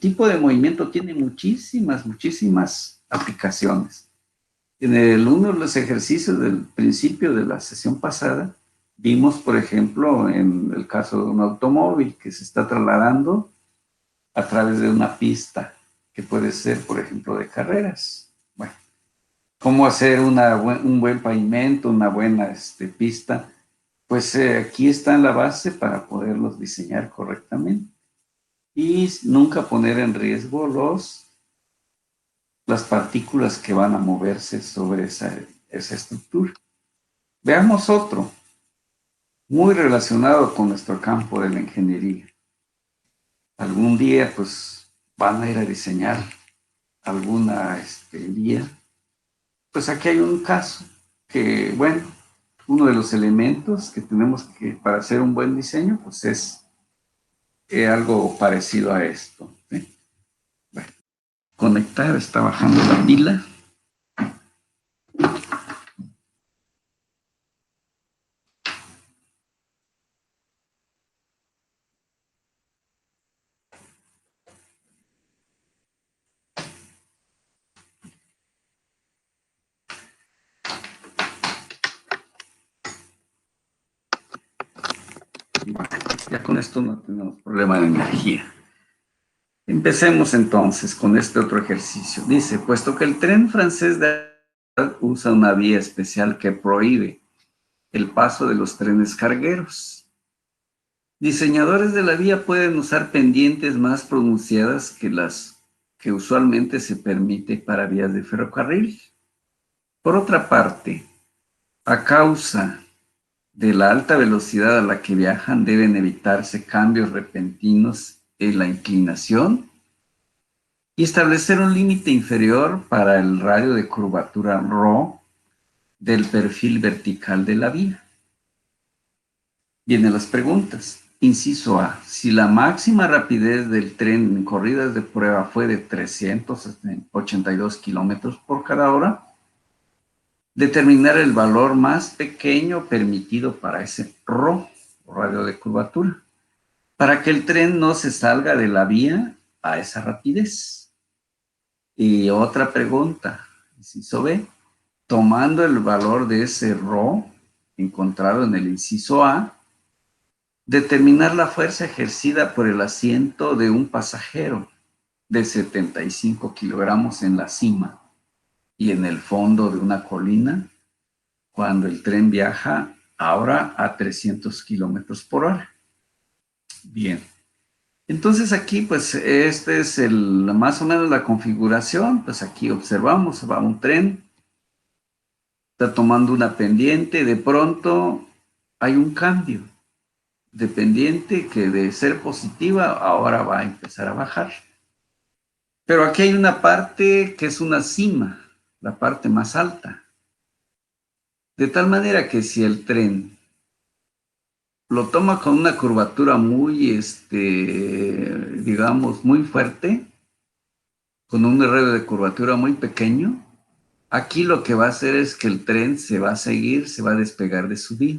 A: tipo de movimiento tiene muchísimas aplicaciones. En uno de los ejercicios del principio de la sesión pasada, vimos, por ejemplo, en el caso de un automóvil que se está trasladando a través de una pista, que puede ser, por ejemplo, de carreras. Bueno, cómo hacer un buen pavimento, una buena pista, pues aquí está la base para poderlos diseñar correctamente y nunca poner en riesgo las partículas que van a moverse sobre esa estructura. Veamos otro, muy relacionado con nuestro campo de la ingeniería. Algún día, pues, van a ir a diseñar alguna vía. Pues aquí hay un caso que, bueno, uno de los elementos que tenemos que para hacer un buen diseño, pues es algo parecido a esto. ¿Sí? Bueno, conectar, está bajando la pila. Bueno, ya con esto no tenemos problema de energía. Empecemos entonces con este otro ejercicio. Dice, puesto que el tren francés de usa una vía especial que prohíbe el paso de los trenes cargueros, diseñadores de la vía pueden usar pendientes más pronunciadas que las que usualmente se permite para vías de ferrocarril. Por otra parte, a causa de la alta velocidad a la que viajan, deben evitarse cambios repentinos en la inclinación y establecer un límite inferior para el radio de curvatura ρ del perfil vertical de la vía. Vienen las preguntas. Inciso A. Si la máxima rapidez del tren en corridas de prueba fue de 382 kilómetros por cada hora, determinar el valor más pequeño permitido para ese ρ, radio de curvatura, para que el tren no se salga de la vía a esa rapidez. Y otra pregunta, inciso B. Tomando el valor de ese ρ encontrado en el inciso A, determinar la fuerza ejercida por el asiento de un pasajero de 75 kilogramos en la cima y en el fondo de una colina cuando el tren viaja ahora a 300 kilómetros por hora. Bien. Entonces aquí, pues, este es más o menos la configuración. Pues aquí observamos, va un tren, está tomando una pendiente, de pronto hay un cambio de pendiente que de ser positiva ahora va a empezar a bajar. Pero aquí hay una parte que es una cima, la parte más alta. De tal manera que si el tren lo toma con una curvatura muy, digamos, muy fuerte, con un radio de curvatura muy pequeño, aquí lo que va a hacer es que el tren se va a seguir, se va a despegar de su vía.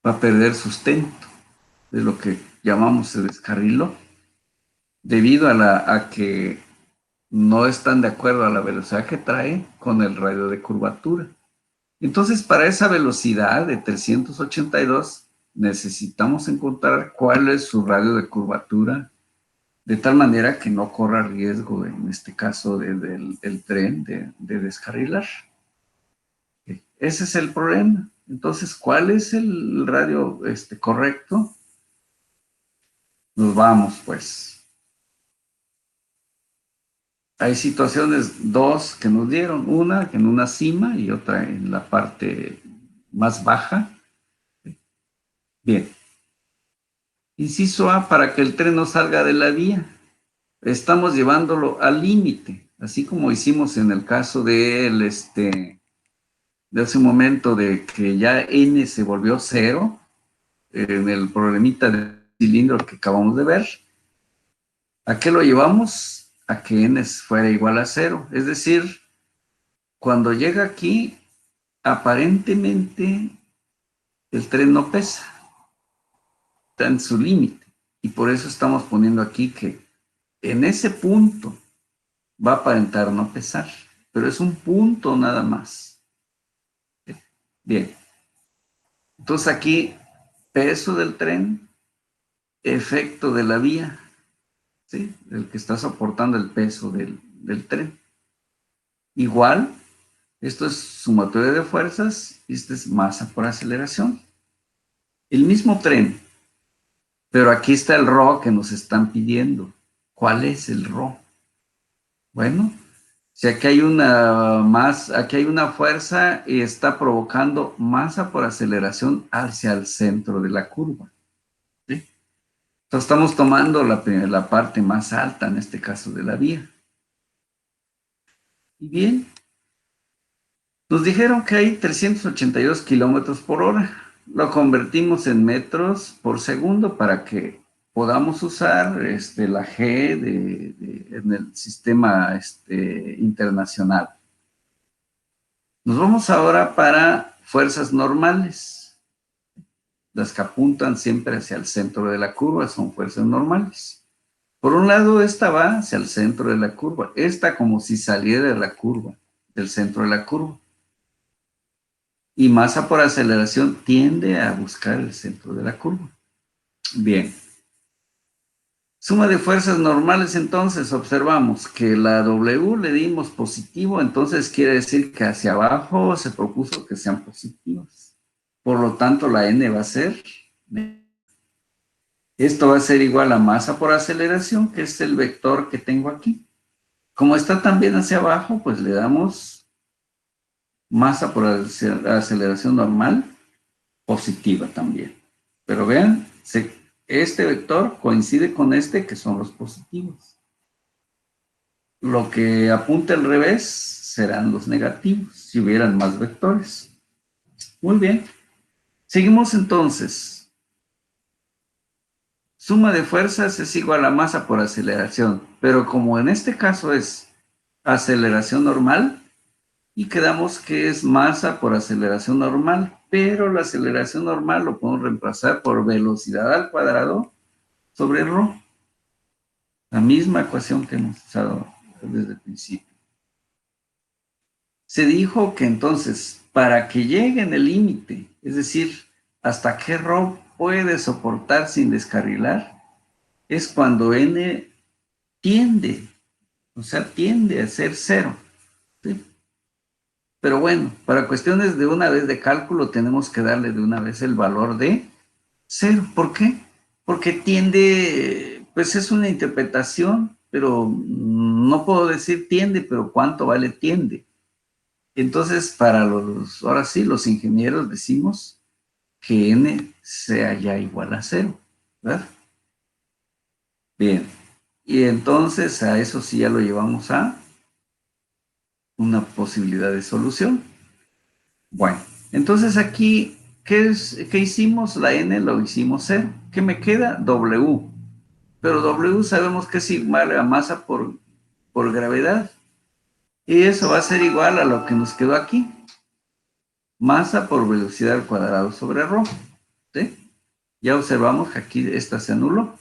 A: Va a perder sustento, de lo que llamamos se descarriló, debido a que no están de acuerdo a la velocidad que trae con el radio de curvatura. Entonces, para esa velocidad de 382, necesitamos encontrar cuál es su radio de curvatura, de tal manera que no corra riesgo, en este caso, del tren de descarrilar. Ese es el problema. Entonces, ¿cuál es el radio correcto? Nos vamos, pues. Hay situaciones, dos que nos dieron, una en una cima y otra en la parte más baja. Bien. Inciso A, para que el tren no salga de la vía. Estamos llevándolo al límite, así como hicimos en el caso de hace un momento, de que ya N se volvió cero, en el problemita del cilindro que acabamos de ver. ¿A qué lo llevamos? A que N fuera igual a cero. Es decir, cuando llega aquí, aparentemente el tren no pesa, está en su límite. Y por eso estamos poniendo aquí que en ese punto va a aparentar no pesar, pero es un punto nada más. Bien. Entonces aquí, peso del tren, efecto de la vía, ¿sí? El que está soportando el peso del tren. Igual, esto es sumatoria de fuerzas y esto es masa por aceleración. El mismo tren, pero aquí está el ρ que nos están pidiendo. ¿Cuál es el ρ? Bueno, si aquí hay aquí hay una fuerza y está provocando masa por aceleración hacia el centro de la curva. ¿Sí? Entonces estamos tomando la parte más alta, en este caso de la vía. Y bien, nos dijeron que hay 382 kilómetros por hora. Lo convertimos en metros por segundo para que podamos usar la G en el sistema internacional. Nos vamos ahora para fuerzas normales. Las que apuntan siempre hacia el centro de la curva son fuerzas normales. Por un lado, esta va hacia el centro de la curva. Esta como si saliera de la curva, del centro de la curva. Y masa por aceleración tiende a buscar el centro de la curva. Bien. Suma de fuerzas normales, entonces, observamos que la W le dimos positivo, entonces quiere decir que hacia abajo se propuso que sean positivos. Por lo tanto, la N va a ser... Esto va a ser igual a masa por aceleración, que es el vector que tengo aquí. Como está también hacia abajo, pues le damos masa por aceleración normal, positiva también. Pero vean, este vector coincide con este, que son los positivos. Lo que apunte al revés serán los negativos, si hubieran más vectores. Muy bien. Seguimos entonces. Suma de fuerzas es igual a masa por aceleración, pero como en este caso es aceleración normal, y quedamos que es masa por aceleración normal, pero la aceleración normal lo podemos reemplazar por velocidad al cuadrado sobre ρ. La misma ecuación que hemos usado desde el principio. Se dijo que entonces, para que llegue en el límite, es decir, hasta qué ρ puede soportar sin descarrilar, es cuando n tiende, o sea, tiende a ser cero. ¿Sí? Pero bueno, para cuestiones de una vez de cálculo tenemos que darle de una vez el valor de cero. ¿Por qué? Porque tiende, pues es una interpretación, pero no puedo decir tiende, pero ¿cuánto vale tiende? Entonces, para ahora sí, los ingenieros decimos que n sea ya igual a cero, ¿verdad? Bien, y entonces a eso sí ya lo llevamos a una posibilidad de solución. Bueno, entonces aquí, ¿qué hicimos? La n lo hicimos cero. ¿Qué me queda? W. Pero W sabemos que es igual a masa por gravedad. Y eso va a ser igual a lo que nos quedó aquí. Masa por velocidad al cuadrado sobre ρ. ¿Sí? Ya observamos que aquí esta se anuló.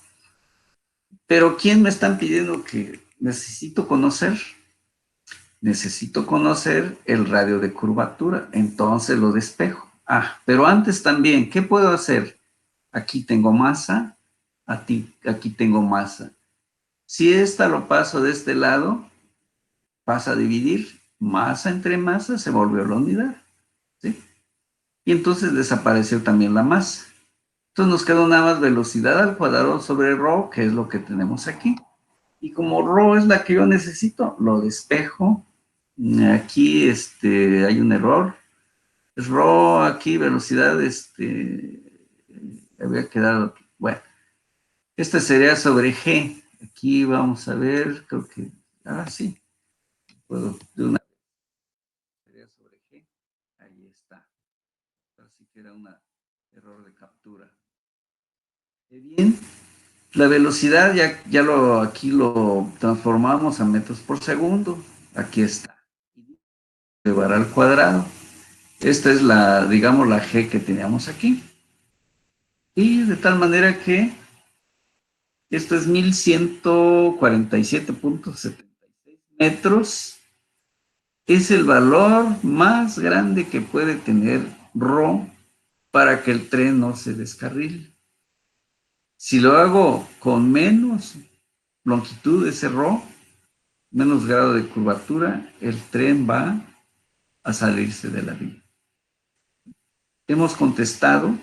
A: Pero ¿quién me están pidiendo que necesito conocer? Necesito conocer el radio de curvatura. Entonces lo despejo. Ah, pero antes también, ¿qué puedo hacer? Aquí tengo masa, aquí tengo masa. Si esta lo paso de este lado, pasa a dividir. Masa entre masa se volvió la unidad. ¿Sí? Y entonces desapareció también la masa. Entonces nos queda nada más velocidad al cuadrado sobre ρ, que es lo que tenemos aquí. Y como ρ es la que yo necesito, lo despejo. Aquí hay un error. Ρ aquí, velocidad, había quedado, bueno, este sería sobre g. Aquí vamos a ver, creo que, sí, puedo, de una sería sobre g. Ahí está. Así que era un error de captura. Bien, la velocidad aquí lo transformamos a metros por segundo. Aquí está. Llevar al cuadrado. Esta es digamos, la g que teníamos aquí. Y de tal manera que esto es 1147.76 metros. Es el valor más grande que puede tener ρ para que el tren no se descarrile. Si lo hago con menos longitud de ese ρ, menos grado de curvatura, el tren va a salirse de la vía. Hemos contestado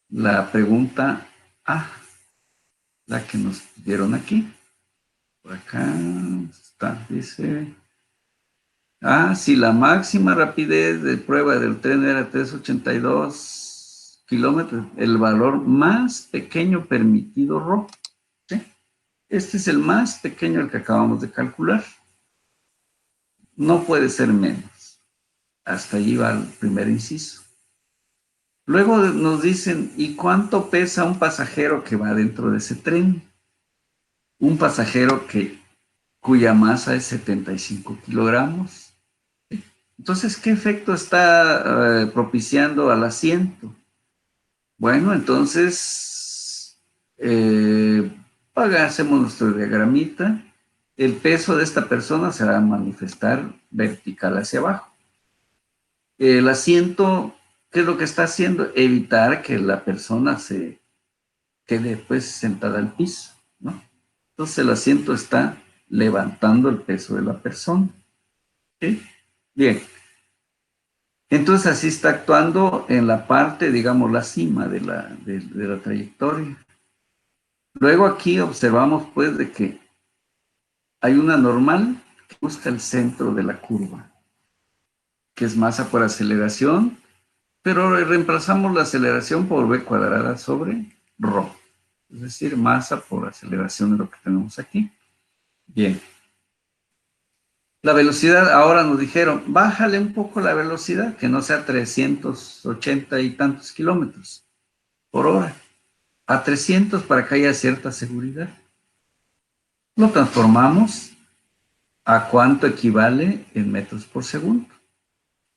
A: la pregunta A, la que nos dieron aquí. Por acá está, dice... si la máxima rapidez de prueba del tren era 382 kilómetros, el valor más pequeño permitido ρ. ¿Sí? Este es el más pequeño, el que acabamos de calcular. No puede ser menos. Hasta allí va el primer inciso. Luego nos dicen, ¿y cuánto pesa un pasajero que va dentro de ese tren? Un pasajero cuya masa es 75 kilogramos. Entonces, ¿qué efecto está propiciando al asiento? Bueno, entonces, hacemos nuestro diagramita. El peso de esta persona se va a manifestar vertical hacia abajo. El asiento, ¿qué es lo que está haciendo? Evitar que la persona se quede pues sentada al piso, ¿no? Entonces el asiento está levantando el peso de la persona. ¿Sí? Bien. Entonces así está actuando en la parte, digamos, la cima de la trayectoria. Luego aquí observamos pues de que hay una normal que busca el centro de la curva, que es masa por aceleración, pero reemplazamos la aceleración por v cuadrada sobre ρ. Es decir, masa por aceleración es lo que tenemos aquí. Bien. La velocidad, ahora nos dijeron, bájale un poco la velocidad, que no sea 380 y tantos kilómetros por hora, a 300 para que haya cierta seguridad. Lo transformamos a cuánto equivale en metros por segundo.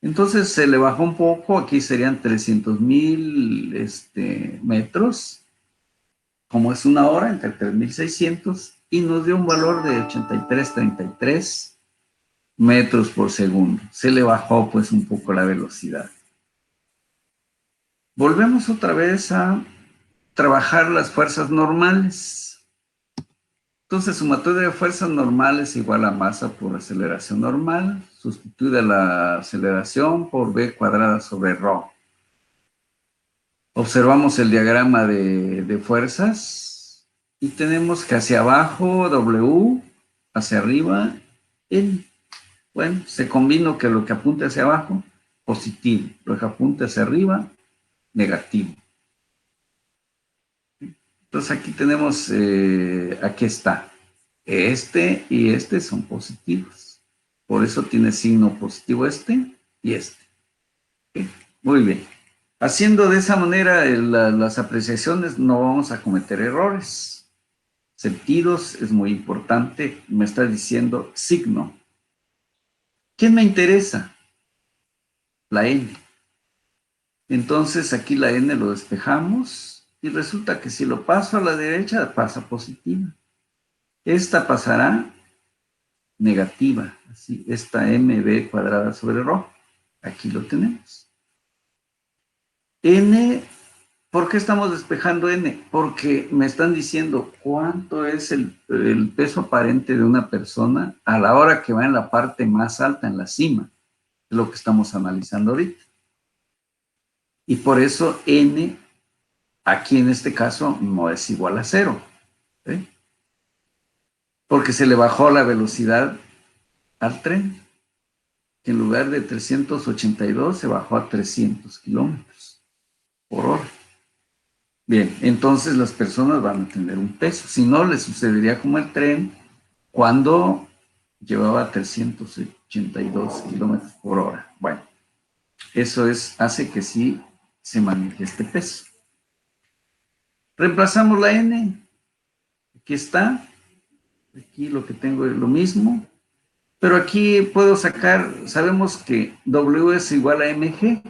A: Entonces se le bajó un poco, aquí serían 300,000 metros, como es una hora, entre 3,600, y nos dio un valor de 83,33 metros por segundo. Se le bajó pues un poco la velocidad. Volvemos otra vez a trabajar las fuerzas normales. Entonces, sumatoria de fuerzas normales igual a masa por aceleración normal, sustituida la aceleración por v cuadrada sobre ρ. Observamos el diagrama de fuerzas y tenemos que hacia abajo W, hacia arriba N. Bueno, se combinó que lo que apunte hacia abajo, positivo, lo que apunte hacia arriba, negativo. Entonces aquí tenemos, aquí está, este y este son positivos. Por eso tiene signo positivo este y este. ¿Okay? Muy bien. Haciendo de esa manera las apreciaciones no vamos a cometer errores. Sentidos es muy importante. Me está diciendo signo. ¿Quién me interesa? La N. Entonces aquí la N lo despejamos y resulta que si lo paso a la derecha pasa positiva. Esta pasará negativa. Así, esta mv cuadrada sobre ρ. Aquí lo tenemos. N, ¿por qué estamos despejando N? Porque me están diciendo cuánto es el peso aparente de una persona a la hora que va en la parte más alta, en la cima. Es lo que estamos analizando ahorita. Y por eso N, aquí en este caso, no es igual a 0. ¿Sí? Porque se le bajó la velocidad al tren, que en lugar de 382 se bajó a 300 kilómetros por hora. Bien, entonces las personas van a tener un peso. Si no, les sucedería como el tren cuando llevaba 382 kilómetros por hora. Bueno, eso hace que sí se maneje este peso. Reemplazamos la N. Aquí está. Aquí lo que tengo es lo mismo. Pero aquí puedo sacar, sabemos que W es igual a mg.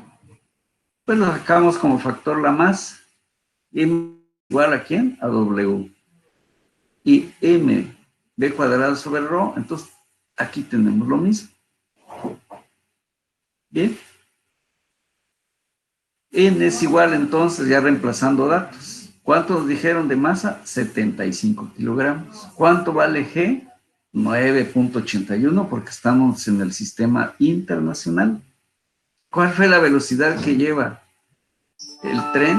A: Pues lo sacamos como factor la masa. M igual a ¿quién? A W. Y m v cuadrado sobre ρ, entonces aquí tenemos lo mismo. Bien. N es igual entonces, ya reemplazando datos. ¿Cuánto nos dijeron de masa? 75 kilogramos. ¿Cuánto vale G? 9,81 porque estamos en el sistema internacional. ¿Cuál fue la velocidad que lleva el tren?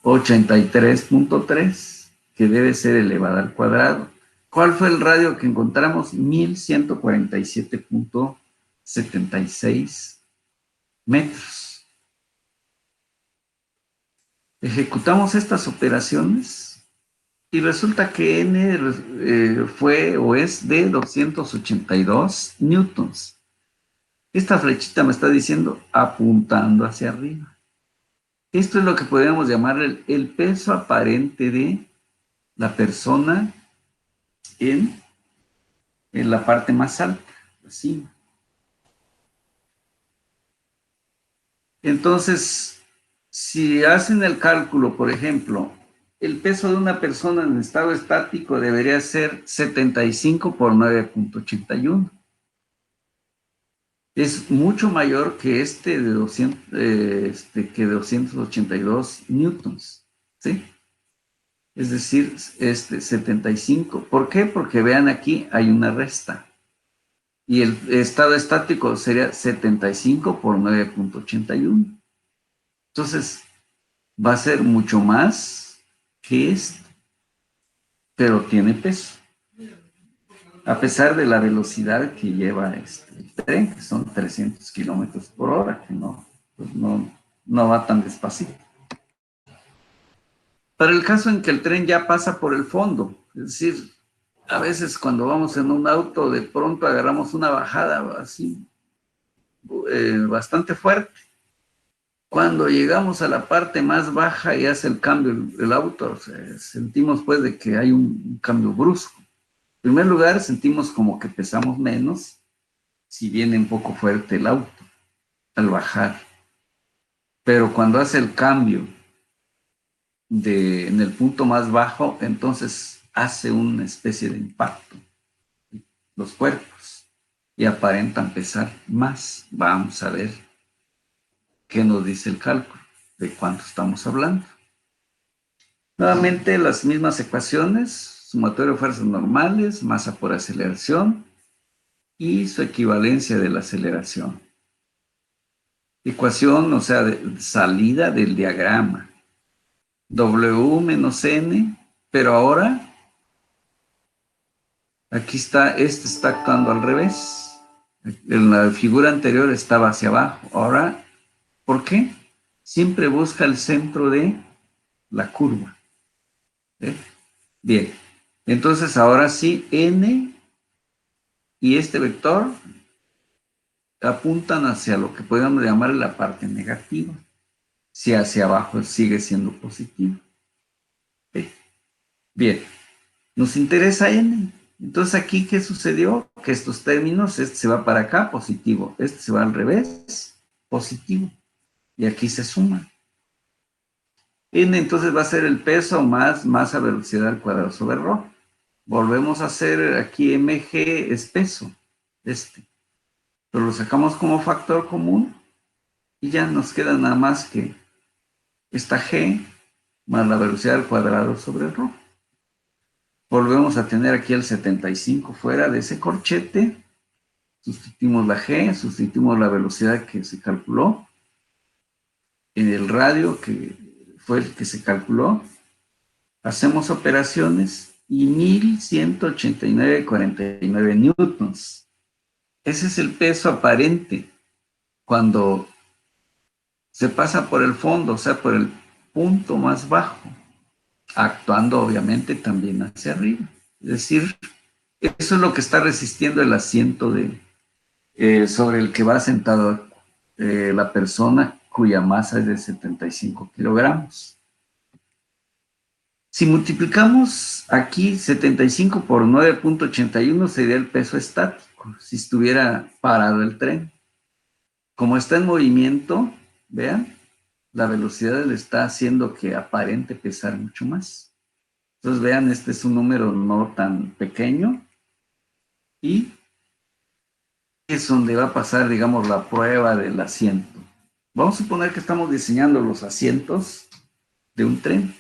A: 83,3, que debe ser elevada al cuadrado. ¿Cuál fue el radio que encontramos? 1147,76 metros. Ejecutamos estas operaciones y resulta que N fue o es de 282 newtons. Esta flechita me está diciendo apuntando hacia arriba. Esto es lo que podríamos llamar el peso aparente de la persona en la parte más alta, así. Entonces, si hacen el cálculo, por ejemplo, el peso de una persona en estado estático debería ser 75 por 9,81. es mucho mayor que este de 282 newtons, ¿sí? Es decir, 75. ¿Por qué? Porque vean aquí hay una resta. Y el estado estático sería 75 por 9.81. Entonces, va a ser mucho más que este, pero tiene peso. A pesar de la velocidad que lleva el tren, que son 300 kilómetros por hora, que pues no va tan despacito. Para el caso en que el tren ya pasa por el fondo, es decir, a veces cuando vamos en un auto, de pronto agarramos una bajada así bastante fuerte. Cuando llegamos a la parte más baja y hace el cambio el auto, o sea, sentimos pues de que hay un cambio brusco. En primer lugar, sentimos como que pesamos menos si viene un poco fuerte el auto al bajar. Pero cuando hace el cambio en el punto más bajo, entonces hace una especie de impacto los cuerpos y aparentan pesar más. Vamos a ver qué nos dice el cálculo, de cuánto estamos hablando. Nuevamente las mismas ecuaciones, sumatorio de fuerzas normales, masa por aceleración y su equivalencia de la aceleración. Ecuación, o sea, de salida del diagrama. W menos N, pero ahora aquí está, está actuando al revés. En la figura anterior estaba hacia abajo. Ahora, ¿por qué? Siempre busca el centro de la curva. ¿Eh? Bien, entonces ahora sí, N y este vector apuntan hacia lo que podemos llamar la parte negativa. Si hacia abajo sigue siendo positivo. Bien, nos interesa N. Entonces aquí, ¿qué sucedió? Que estos términos, este se va para acá, positivo. Este se va al revés, positivo. Y aquí se suma. N entonces va a ser el peso más masa velocidad al cuadrado sobre ρ. Volvemos a hacer aquí mg es peso. Pero lo sacamos como factor común y ya nos queda nada más que esta g más la velocidad al cuadrado sobre ρ. Volvemos a tener aquí el 75 fuera de ese corchete. Sustituimos la g, sustituimos la velocidad que se calculó en el radio que fue el que se calculó. Hacemos operaciones y 1189,49 newtons. Ese es el peso aparente cuando se pasa por el fondo, o sea, por el punto más bajo, actuando obviamente también hacia arriba. Es decir, eso es lo que está resistiendo el asiento sobre el que va sentado la persona cuya masa es de 75 kilogramos. Si multiplicamos aquí 75 por 9.81 sería el peso estático, si estuviera parado el tren. Como está en movimiento, vean, la velocidad le está haciendo que aparente pesar mucho más. Entonces vean, este es un número no tan pequeño y es donde va a pasar, digamos, la prueba del asiento. Vamos a suponer que estamos diseñando los asientos de un tren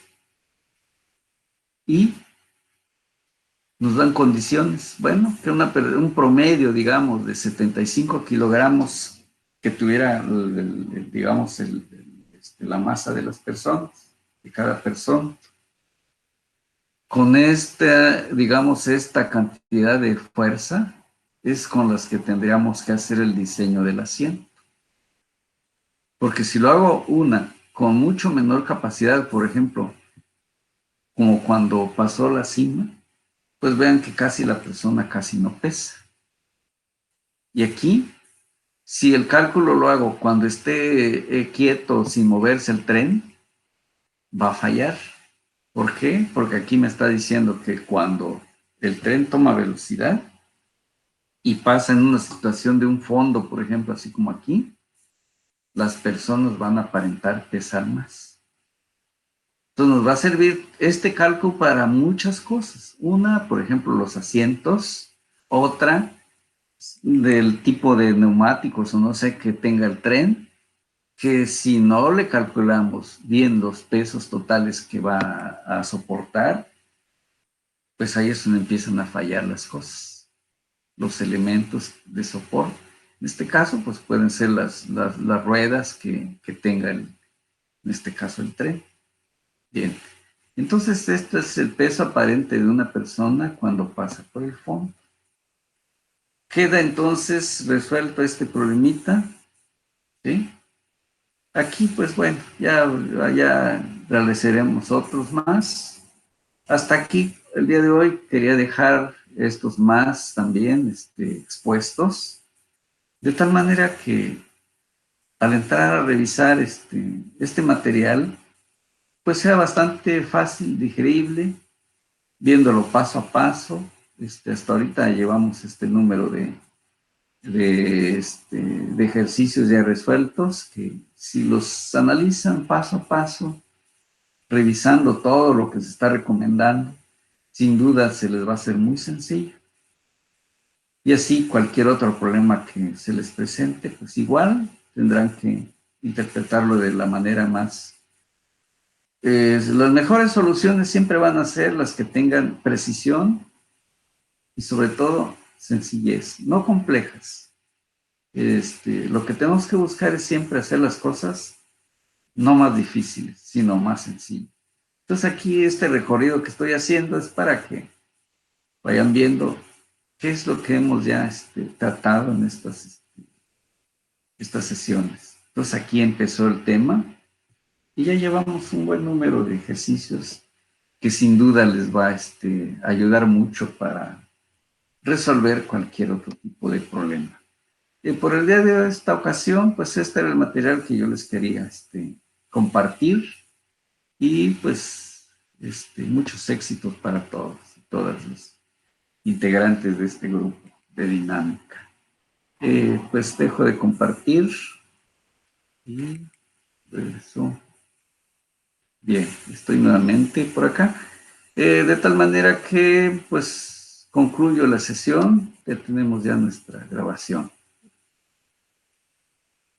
A: y nos dan condiciones. Bueno, que un promedio, digamos, de 75 kilogramos que tuviera, digamos, la masa de las personas, de cada persona. Con esta, digamos, esta cantidad de fuerza es con las que tendríamos que hacer el diseño del asiento. Porque si lo hago una con mucho menor capacidad, por ejemplo, como cuando pasó la cima, pues vean que casi la persona casi no pesa. Y aquí, si el cálculo lo hago cuando esté quieto, sin moverse el tren, va a fallar. ¿Por qué? Porque aquí me está diciendo que cuando el tren toma velocidad y pasa en una situación de un fondo, por ejemplo, así como aquí, las personas van a aparentar pesar más. Entonces nos va a servir este cálculo para muchas cosas. Una, por ejemplo, los asientos. Otra, del tipo de neumáticos o no sé que tenga el tren, que si no le calculamos bien los pesos totales que va a soportar, pues ahí es donde empiezan a fallar las cosas, los elementos de soporte. En este caso, pues pueden ser las ruedas que tenga, en este caso, el tren. Bien, entonces este es el peso aparente de una persona cuando pasa por el fondo. Queda entonces resuelto este problemita, ¿sí? Aquí, pues bueno, ya realizaremos otros más. Hasta aquí, el día de hoy, quería dejar estos más también expuestos, de tal manera que al entrar a revisar este material, pues sea bastante fácil, digerible, viéndolo paso a paso. Hasta ahorita llevamos este número de ejercicios ya resueltos, que si los analizan paso a paso, revisando todo lo que se está recomendando, sin duda se les va a hacer muy sencillo. Y así cualquier otro problema que se les presente, pues igual tendrán que interpretarlo de la manera más... las mejores soluciones siempre van a ser las que tengan precisión y sobre todo sencillez, no complejas. Lo que tenemos que buscar es siempre hacer las cosas no más difíciles, sino más sencillas. Entonces aquí este recorrido que estoy haciendo es para que vayan viendo qué es lo que hemos ya tratado en estas sesiones. Entonces aquí empezó el tema y ya llevamos un buen número de ejercicios que sin duda les va a ayudar mucho para resolver cualquier otro tipo de problema. Por el día de esta ocasión, pues este era el material que yo les quería compartir y pues muchos éxitos para todos y todas los integrantes de este grupo de dinámica. Pues dejo de compartir y regreso. Bien, estoy nuevamente por acá. De tal manera que pues concluyo la sesión, ya tenemos ya nuestra grabación.